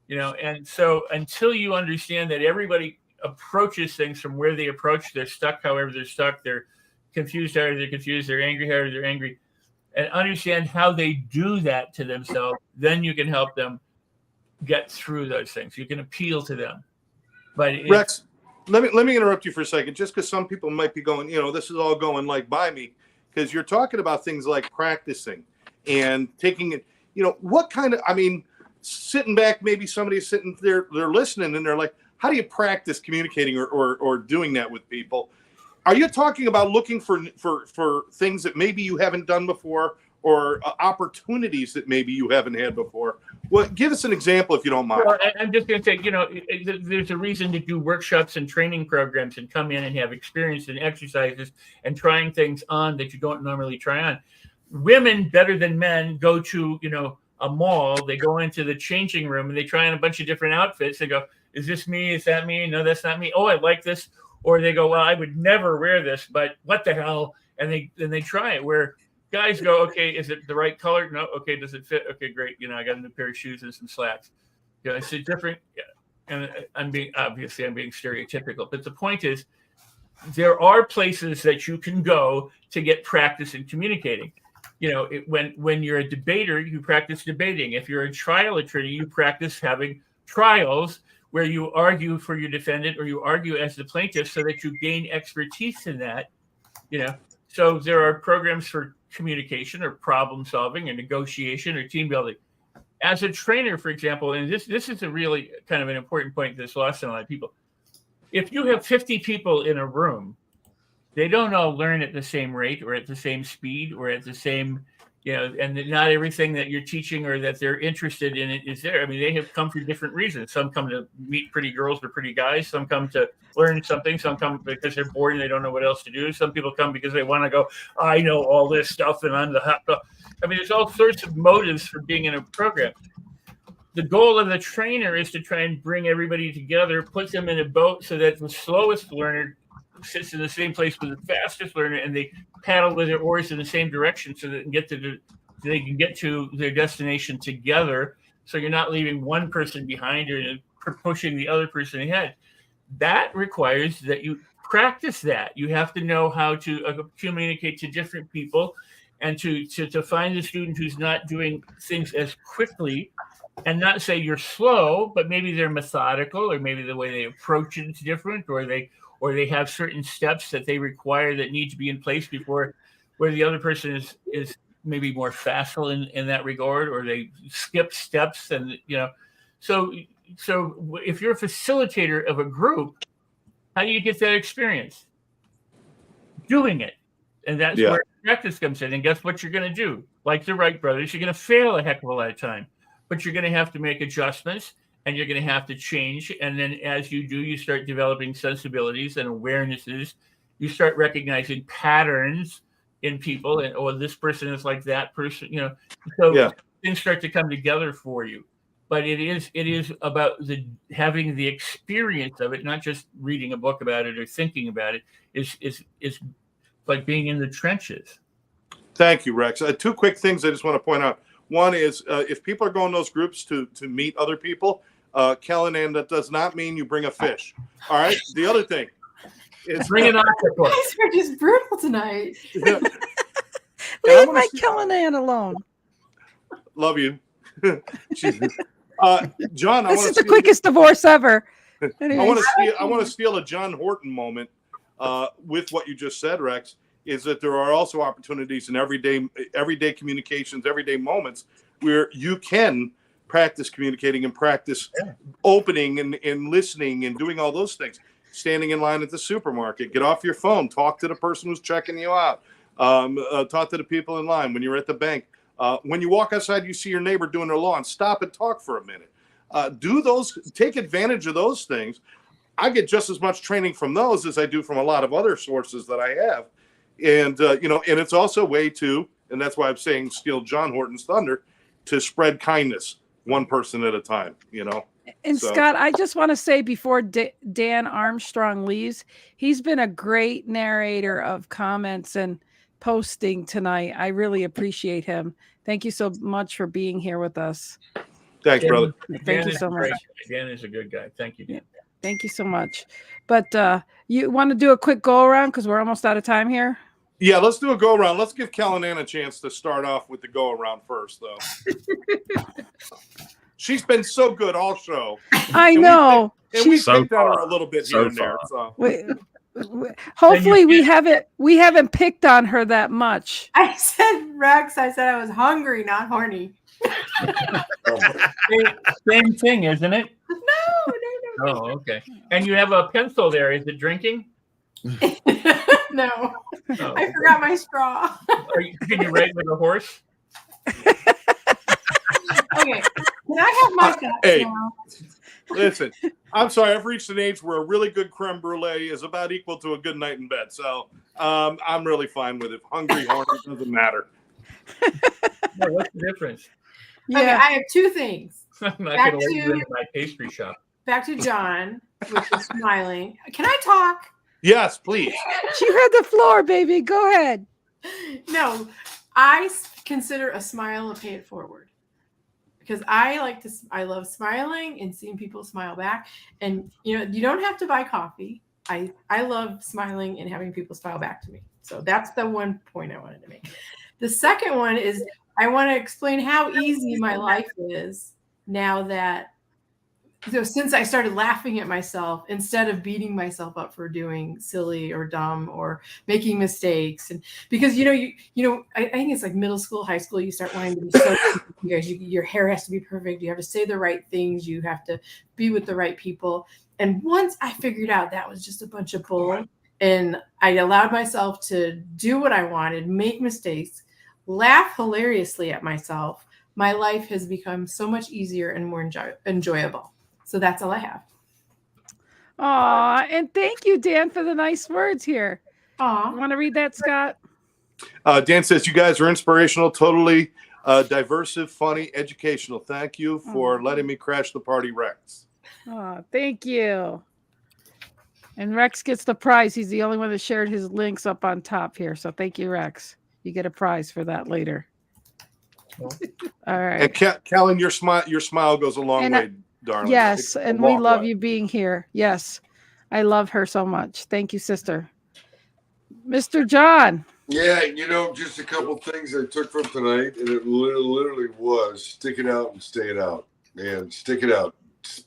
And so until you understand that everybody approaches things from where they approach, they're stuck, however they're stuck, they're confused, however they're confused, they're angry, however they're angry, and understand how they do that to themselves, then you can help them get through those things. You can appeal to them. But Rex, let me interrupt you for a second, just because some people might be going, this is all going like by me, because you're talking about things like practicing and taking it. What kind of, sitting back, maybe somebody's sitting there, they're listening and they're like, how do you practice communicating or doing that with people? Are you talking about looking for things that maybe you haven't done before or opportunities that maybe you haven't had before? Well, give us an example if you don't mind. Well, I'm just going to say, there's a reason to do workshops and training programs and come in and have experience and exercises and trying things on that you don't normally try on. Women, better than men, go to, a mall. They go into the changing room and they try on a bunch of different outfits. They go, is this me? Is that me? No, that's not me. Oh, I like this. Or they go, well, I would never wear this, but what the hell? And they try it. Where guys go, okay, is it the right color? No. Okay, does it fit? Okay, great. I got a new pair of shoes and some slacks. It's a different. And I'm being stereotypical, but the point is, there are places that you can go to get practice in communicating. When you're a debater, you practice debating. If you're a trial attorney, you practice having trials where you argue for your defendant or you argue as the plaintiff so that you gain expertise in that. So there are programs for communication or problem solving or negotiation or team building. As a trainer, for example, and this is a really kind of an important point that's lost on a lot of people. If you have 50 people in a room, they don't all learn at the same rate or at the same speed or at the same, and not everything that you're teaching or that they're interested in is there. They have come for different reasons. Some come to meet pretty girls or pretty guys. Some come to learn something. Some come because they're bored and they don't know what else to do. Some people come because they want to go, I know all this stuff and I'm the hot dog. There's all sorts of motives for being in a program. The goal of the trainer is to try and bring everybody together, put them in a boat so that the slowest learner sits in the same place with the fastest learner, and they paddle with their oars in the same direction so they can get to their destination together. So you're not leaving one person behind or pushing the other person ahead. That requires that you practice that. You have to know how to communicate to different people and to find the student who's not doing things as quickly and not say you're slow, but maybe they're methodical, or maybe the way they approach it is different, or they have certain steps that they require that need to be in place before, where the other person is maybe more facile in that regard, or they skip steps, and so if you're a facilitator of a group, how do you get that experience? Doing it. And that's where practice comes in. And guess what you're going to do? Like the Wright brothers, you're going to fail a heck of a lot of time, but you're going to have to make adjustments, and you're going to have to change. And then as you do, you start developing sensibilities and awarenesses. You start recognizing patterns in people, and this person is like that person, so things start to come together for you. But it is about having the experience of it, not just reading a book about it or thinking about it. Is like being in the trenches. Thank you, Rex. Two quick things I just want to point out. One is if people are going to those groups to meet other people, Callanan, that does not mean you bring a fish. All right. The other thing is bring an octopus. You guys are just brutal tonight. Leave my Callanan alone. Love you. Jesus. John, this is the quickest divorce ever. I want to steal a John Horton moment with what you just said, Rex. Is that there are also opportunities in everyday communications, everyday moments where you can practice communicating and practice opening and listening and doing all those things. Standing in line at the supermarket, get off your phone, talk to the person who's checking you out, talk to the people in line when you're at the bank. When you walk outside, you see your neighbor doing their lawn, stop and talk for a minute. Take advantage of those things. I get just as much training from those as I do from a lot of other sources that I have. And, and it's also a way to, and that's why I'm saying steal John Horton's thunder, to spread kindness one person at a time, And so, Scott, I just want to say before Dan Armstrong leaves, he's been a great narrator of comments and posting tonight. I really appreciate him. Thank you so much for being here with us. Thanks, brother. Thank you so much. Dan is a good guy. Thank you, Dan. Thank you so much. But you want to do a quick go around because we're almost out of time here? Yeah, let's do a go around. Let's give Callanan a chance to start off with the go around first, though. She's been so good all show. I know. We picked on her a little bit here and there. So. Hopefully we haven't picked on her that much. I said, Rex, I said I was hungry, not horny. Same thing, isn't it? No. Oh, okay. And you have a pencil there. Is it drinking? No. Oh. I forgot my straw. Can you write with a horse? Okay. Can I have my thoughts now? Listen, I'm sorry. I've reached an age where a really good creme brulee is about equal to a good night in bed. So I'm really fine with it. Hungry, horny, doesn't matter. No, what's the difference? Yeah. Okay, I have two things. I'm not going to let you into my pastry shop. Back to John, which is smiling. Can I talk? Yes, please. You had the floor, baby. Go ahead. No, I consider a smile a pay it forward. Because I love smiling and seeing people smile back. And, you don't have to buy coffee. I love smiling and having people smile back to me. So that's the one point I wanted to make. The second one is I want to explain how easy my life is now that, since I started laughing at myself instead of beating myself up for doing silly or dumb or making mistakes. And because, I think it's like middle school, high school, you start wanting to be so, your hair has to be perfect. You have to say the right things. You have to be with the right people. And once I figured out that was just a bunch of bull, and I allowed myself to do what I wanted, make mistakes, laugh hilariously at myself, my life has become so much easier and more enjoyable. So that's all I have. Aw, and thank you, Dan, for the nice words here. Aw. You want to read that, Scott? Dan says, you guys are inspirational, totally diverse, funny, educational. Thank you for letting me crash the party, Rex. Oh, thank you. And Rex gets the prize. He's the only one that shared his links up on top here. So thank you, Rex. You get a prize for that later. All right. And Callan, your smile goes a long way, darling. Yes, and we love you being here. Yes, I love her so much. Thank you, sister. Mr. John. Yeah, just a couple things I took from tonight, and it literally was stick it out and stay it out. man. Stick it out.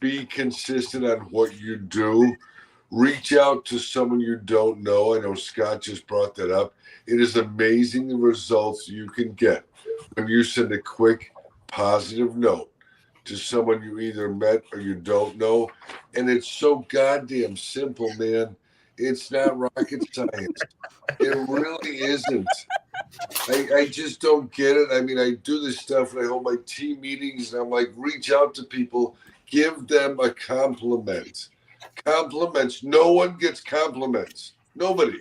Be consistent on what you do. Reach out to someone you don't know. I know Scott just brought that up. It is amazing the results you can get when you send a quick, positive note to someone you either met or you don't know. And it's so goddamn simple, man. It's not rocket science. It really isn't. I just don't get it. I mean, I do this stuff and I hold my team meetings and I'm like, reach out to people, give them a compliment. Compliments. No one gets compliments. Nobody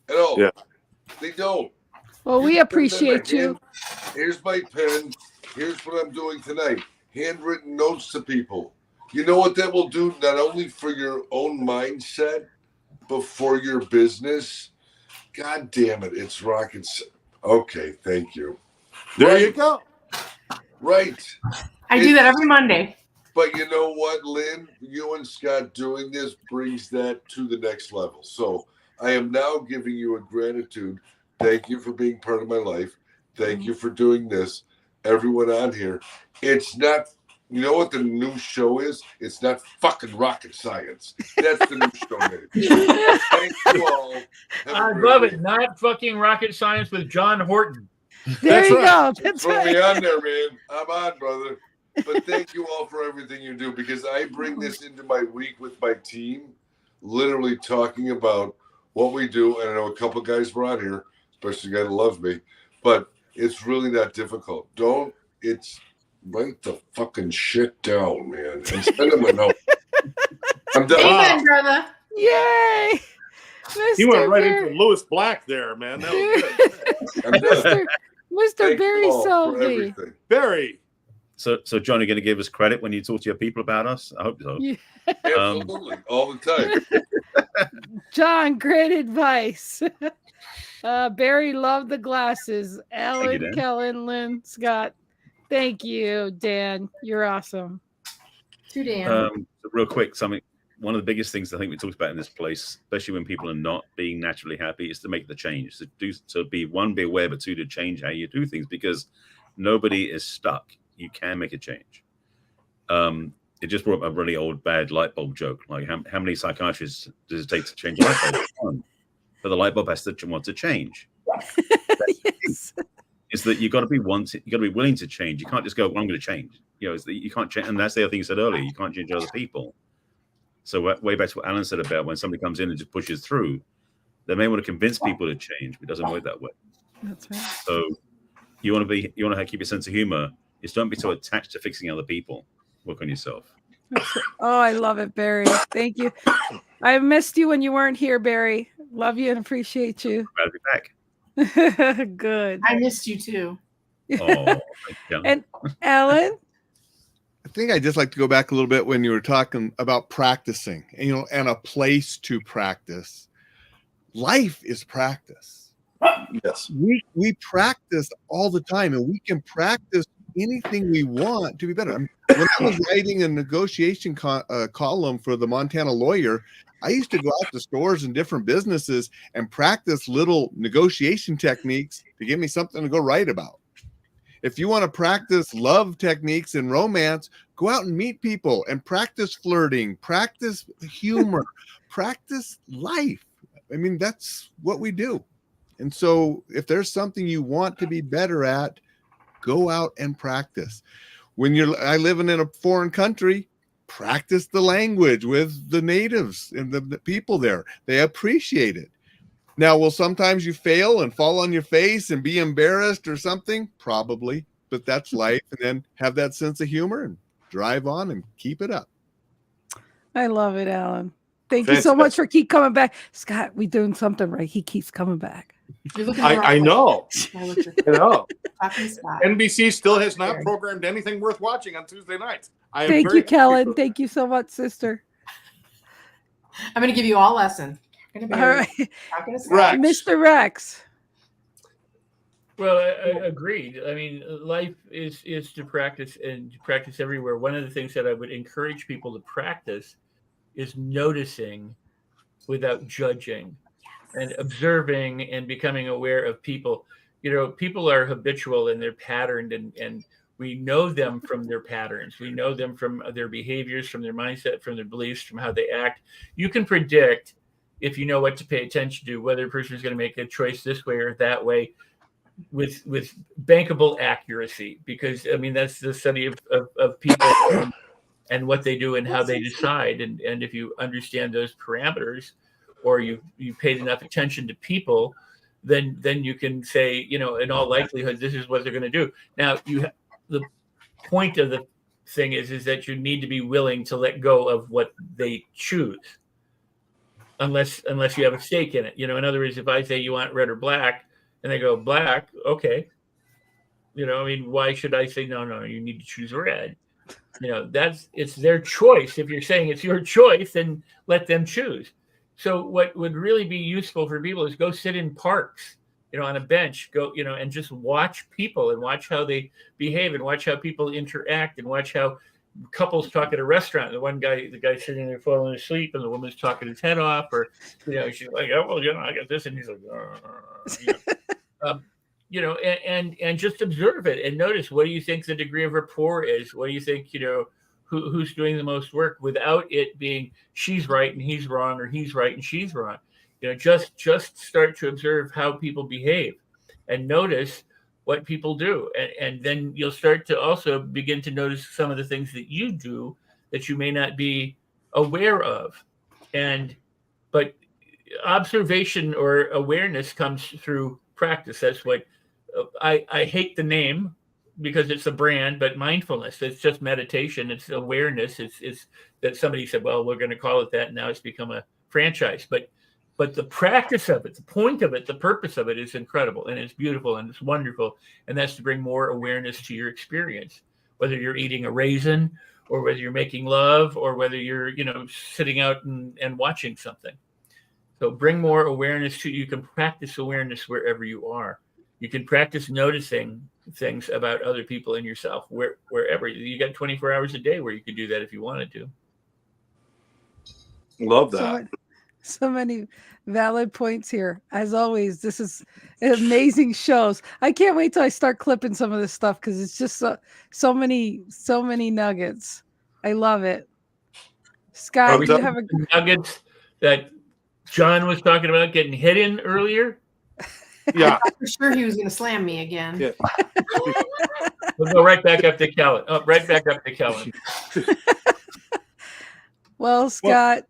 at all. Yeah. They don't. Well, we appreciate you. Here's my pen. Here's what I'm doing tonight. Handwritten notes to people. You know what that will do? Not only for your own mindset, but for your business. God damn it. It's rockets. Okay. Thank you. There you go. Right. I do that every Monday. But you know what, Lynn? You and Scott doing this brings that to the next level. So I am now giving you a gratitude. Thank you for being part of my life. Thank you for doing this. Everyone on here. It's not, you know what the new show is? It's not fucking rocket science. That's the new show name. Thank you all. I love it. Not fucking rocket science with John Horton. There That's you right. go. That's Put me right. on there, man. I'm on, brother. But thank you all for everything you do, because I bring this into my week with my team, literally talking about what we do. And I know a couple of guys were on here, especially the guy that loves me, but it's really not difficult. It's write the fucking shit down, man, and send them a note. I'm done. Amen, brother. Yay. He went Mr. right Barry- into Lewis Black there, man. That was good. I'm done. Mr. Thank Barry you all for Selby. everything. Barry. So John, you're going to give us credit when you talk to your people about us? I hope so. Yeah. Absolutely, all the time. John, great advice. Barry loved the glasses. Alan, Dan. Kellen, Lynn, Scott. Thank you, Dan. You're awesome. To Dan. Real quick, one of the biggest things I think we talked about in this place, especially when people are not being naturally happy, is to make the change. Be aware, but two, to change how you do things, because nobody is stuck. You can make a change. It just brought up a really old bad light bulb joke. Like how many psychiatrists does it take to change a light bulb? One. But the light bulb has to want to change. Yes. It's that you got to be willing to change. You can't just go, well, I'm going to change. It's that you can't change, and that's the other thing you said earlier. You can't change other people. So way back to what Alan said about when somebody comes in and just pushes through, they may want to convince people to change, but it doesn't work that way. That's right. So you want to keep your sense of humor. Is don't be so attached to fixing other people. Work on yourself. Oh, I love it, Barry. Thank you. I missed you when you weren't here, Barry. Love you and appreciate you. Glad to be back. Good. I missed you too. Oh, And Alan? I think I'd just like to go back a little bit when you were talking about practicing, and a place to practice. Life is practice. Yes. We practice all the time, and we can practice anything we want to be better. When I was writing a negotiation column for the Montana Lawyer, I used to go out to stores and different businesses and practice little negotiation techniques to give me something to go write about. If you want to practice love techniques in romance, go out and meet people and practice flirting, practice humor, practice life. I mean, that's what we do. And so if there's something you want to be better at, go out and practice. I live in a foreign country, practice the language with the natives and the people there. They appreciate it. Now, will sometimes you fail and fall on your face and be embarrassed or something? Probably, but that's life. And then have that sense of humor and drive on and keep it up. I love it, Alan. Thank you so much for keep coming back. Scott, we doing something right. He keeps coming back. I know. I know. Scott. NBC still has not programmed anything worth watching on Tuesday nights. Thank you, Kellen. Thank you so much, sister. I'm going to give you all a lesson. All right. Rex. Mr. Rex. Well, agreed. I mean, life is to practice, and to practice everywhere. One of the things that I would encourage people to practice is noticing without judging, and observing and becoming aware of people. People are habitual and they're patterned, and We know them from their patterns. We know them from their behaviors, from their mindset, from their beliefs, from how they act. You can predict, if you know what to pay attention to, whether a person is going to make a choice this way or that way with bankable accuracy, because I mean, that's the study of people and what they do and how they decide. And if you understand those parameters, or you paid enough attention to people, then you can say, in all likelihood, this is what they're going to do. Now, the point of the thing is that you need to be willing to let go of what they choose, unless you have a stake in it. In other words, if I say you want red or black, and they go black, okay. Why should I say no? You need to choose red. It's their choice. If you're saying it's your choice, then let them choose. So what would really be useful for people is go sit in parks, on a bench, go, and just watch people and watch how they behave and watch how people interact and watch how couples talk at a restaurant. The guy sitting there falling asleep and the woman's talking his head off, or, she's like, oh, well, I got this. And he's like, and just observe it and notice, what do you think the degree of rapport is? What do you think, who's doing the most work, without it being she's right and he's wrong, or he's right and she's wrong. Just start to observe how people behave and notice what people do. And then you'll start to also begin to notice some of the things that you do that you may not be aware of. But observation or awareness comes through practice. That's what I hate the name, because it's a brand, but mindfulness, it's just meditation. It's awareness. It's that somebody said, well, we're going to call it that. And now it's become a franchise, but the practice of it, the point of it, the purpose of it is incredible, and it's beautiful, and it's wonderful. And that's to bring more awareness to your experience, whether you're eating a raisin, or whether you're making love, or whether you're, sitting out and watching something. So bring more awareness to, you can practice awareness wherever you are. You can practice noticing things about other people and yourself wherever. You got 24 hours a day where you could do that if you wanted to. Love that. So many valid points here. As always, this is amazing shows. I can't wait till I start clipping some of this stuff, because it's just so many nuggets. I love it. Scott, you have nuggets that John was talking about getting hit in earlier. Yeah, I'm sure he was going to slam me again. Yeah. We'll go right back up to Kellen. Right back up to Kellen. Well, Scott.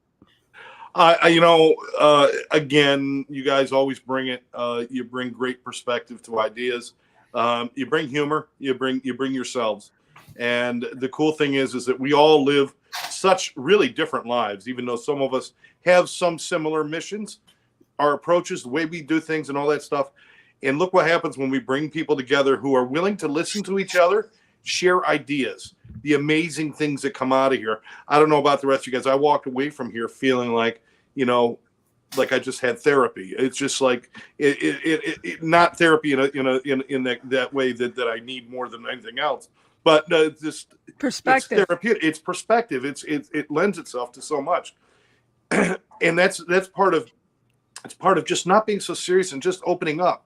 Again, you guys always bring it. You bring great perspective to ideas. You bring humor. You bring yourselves. And the cool thing is that we all live such really different lives, even though some of us have some similar missions, our approaches, the way we do things, and all that stuff. And look what happens when we bring people together who are willing to listen to each other, share ideas, the amazing things that come out of here. I don't know about the rest of you guys. I walked away from here feeling like, like I just had therapy. It's just like it not therapy in that way that I need more than anything else. But just perspective. It's therapeutic. It's perspective. It lends itself to so much, and that's part of just not being so serious and just opening up,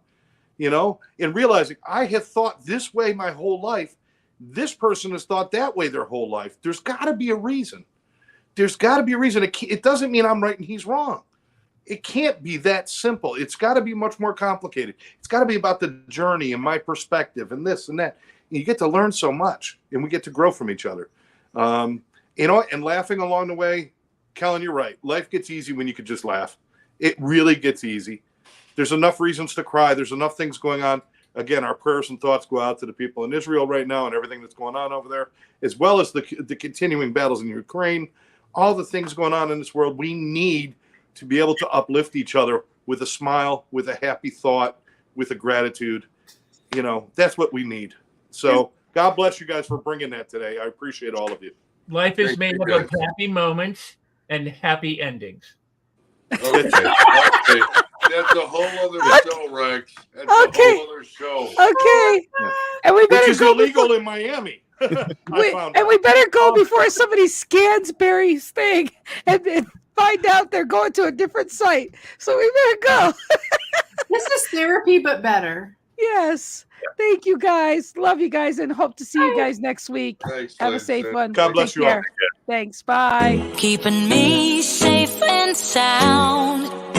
and realizing I have thought this way my whole life. This person has thought that way their whole life. There's got to be a reason. It doesn't mean I'm right and he's wrong. It can't be that simple. It's got to be much more complicated. It's got to be about the journey and my perspective and this and that. And you get to learn so much, and we get to grow from each other. And laughing along the way. Kellen, you're right. Life gets easy when you can just laugh. It really gets easy. There's enough reasons to cry. There's enough things going on. Again, our prayers and thoughts go out to the people in Israel right now and everything that's going on over there, as well as the continuing battles in Ukraine, all the things going on in this world. We need to be able to uplift each other with a smile, with a happy thought, with a gratitude. That's what we need. So God bless you guys for bringing that today. I appreciate all of you. Life is made up of happy moments and happy endings. Okay. That's a whole other show, Rex. That's a whole other show. Okay. And we better Which is illegal in Miami. We better go before somebody scans Barry's thing and find out they're going to a different site. So we better go. This is therapy, but better. Yes. Thank you guys. Love you guys and hope to see you guys next week. Thanks, Have a Lynn. safe one. God bless Take you all. care. Thanks. Bye. Keeping me safe and sound.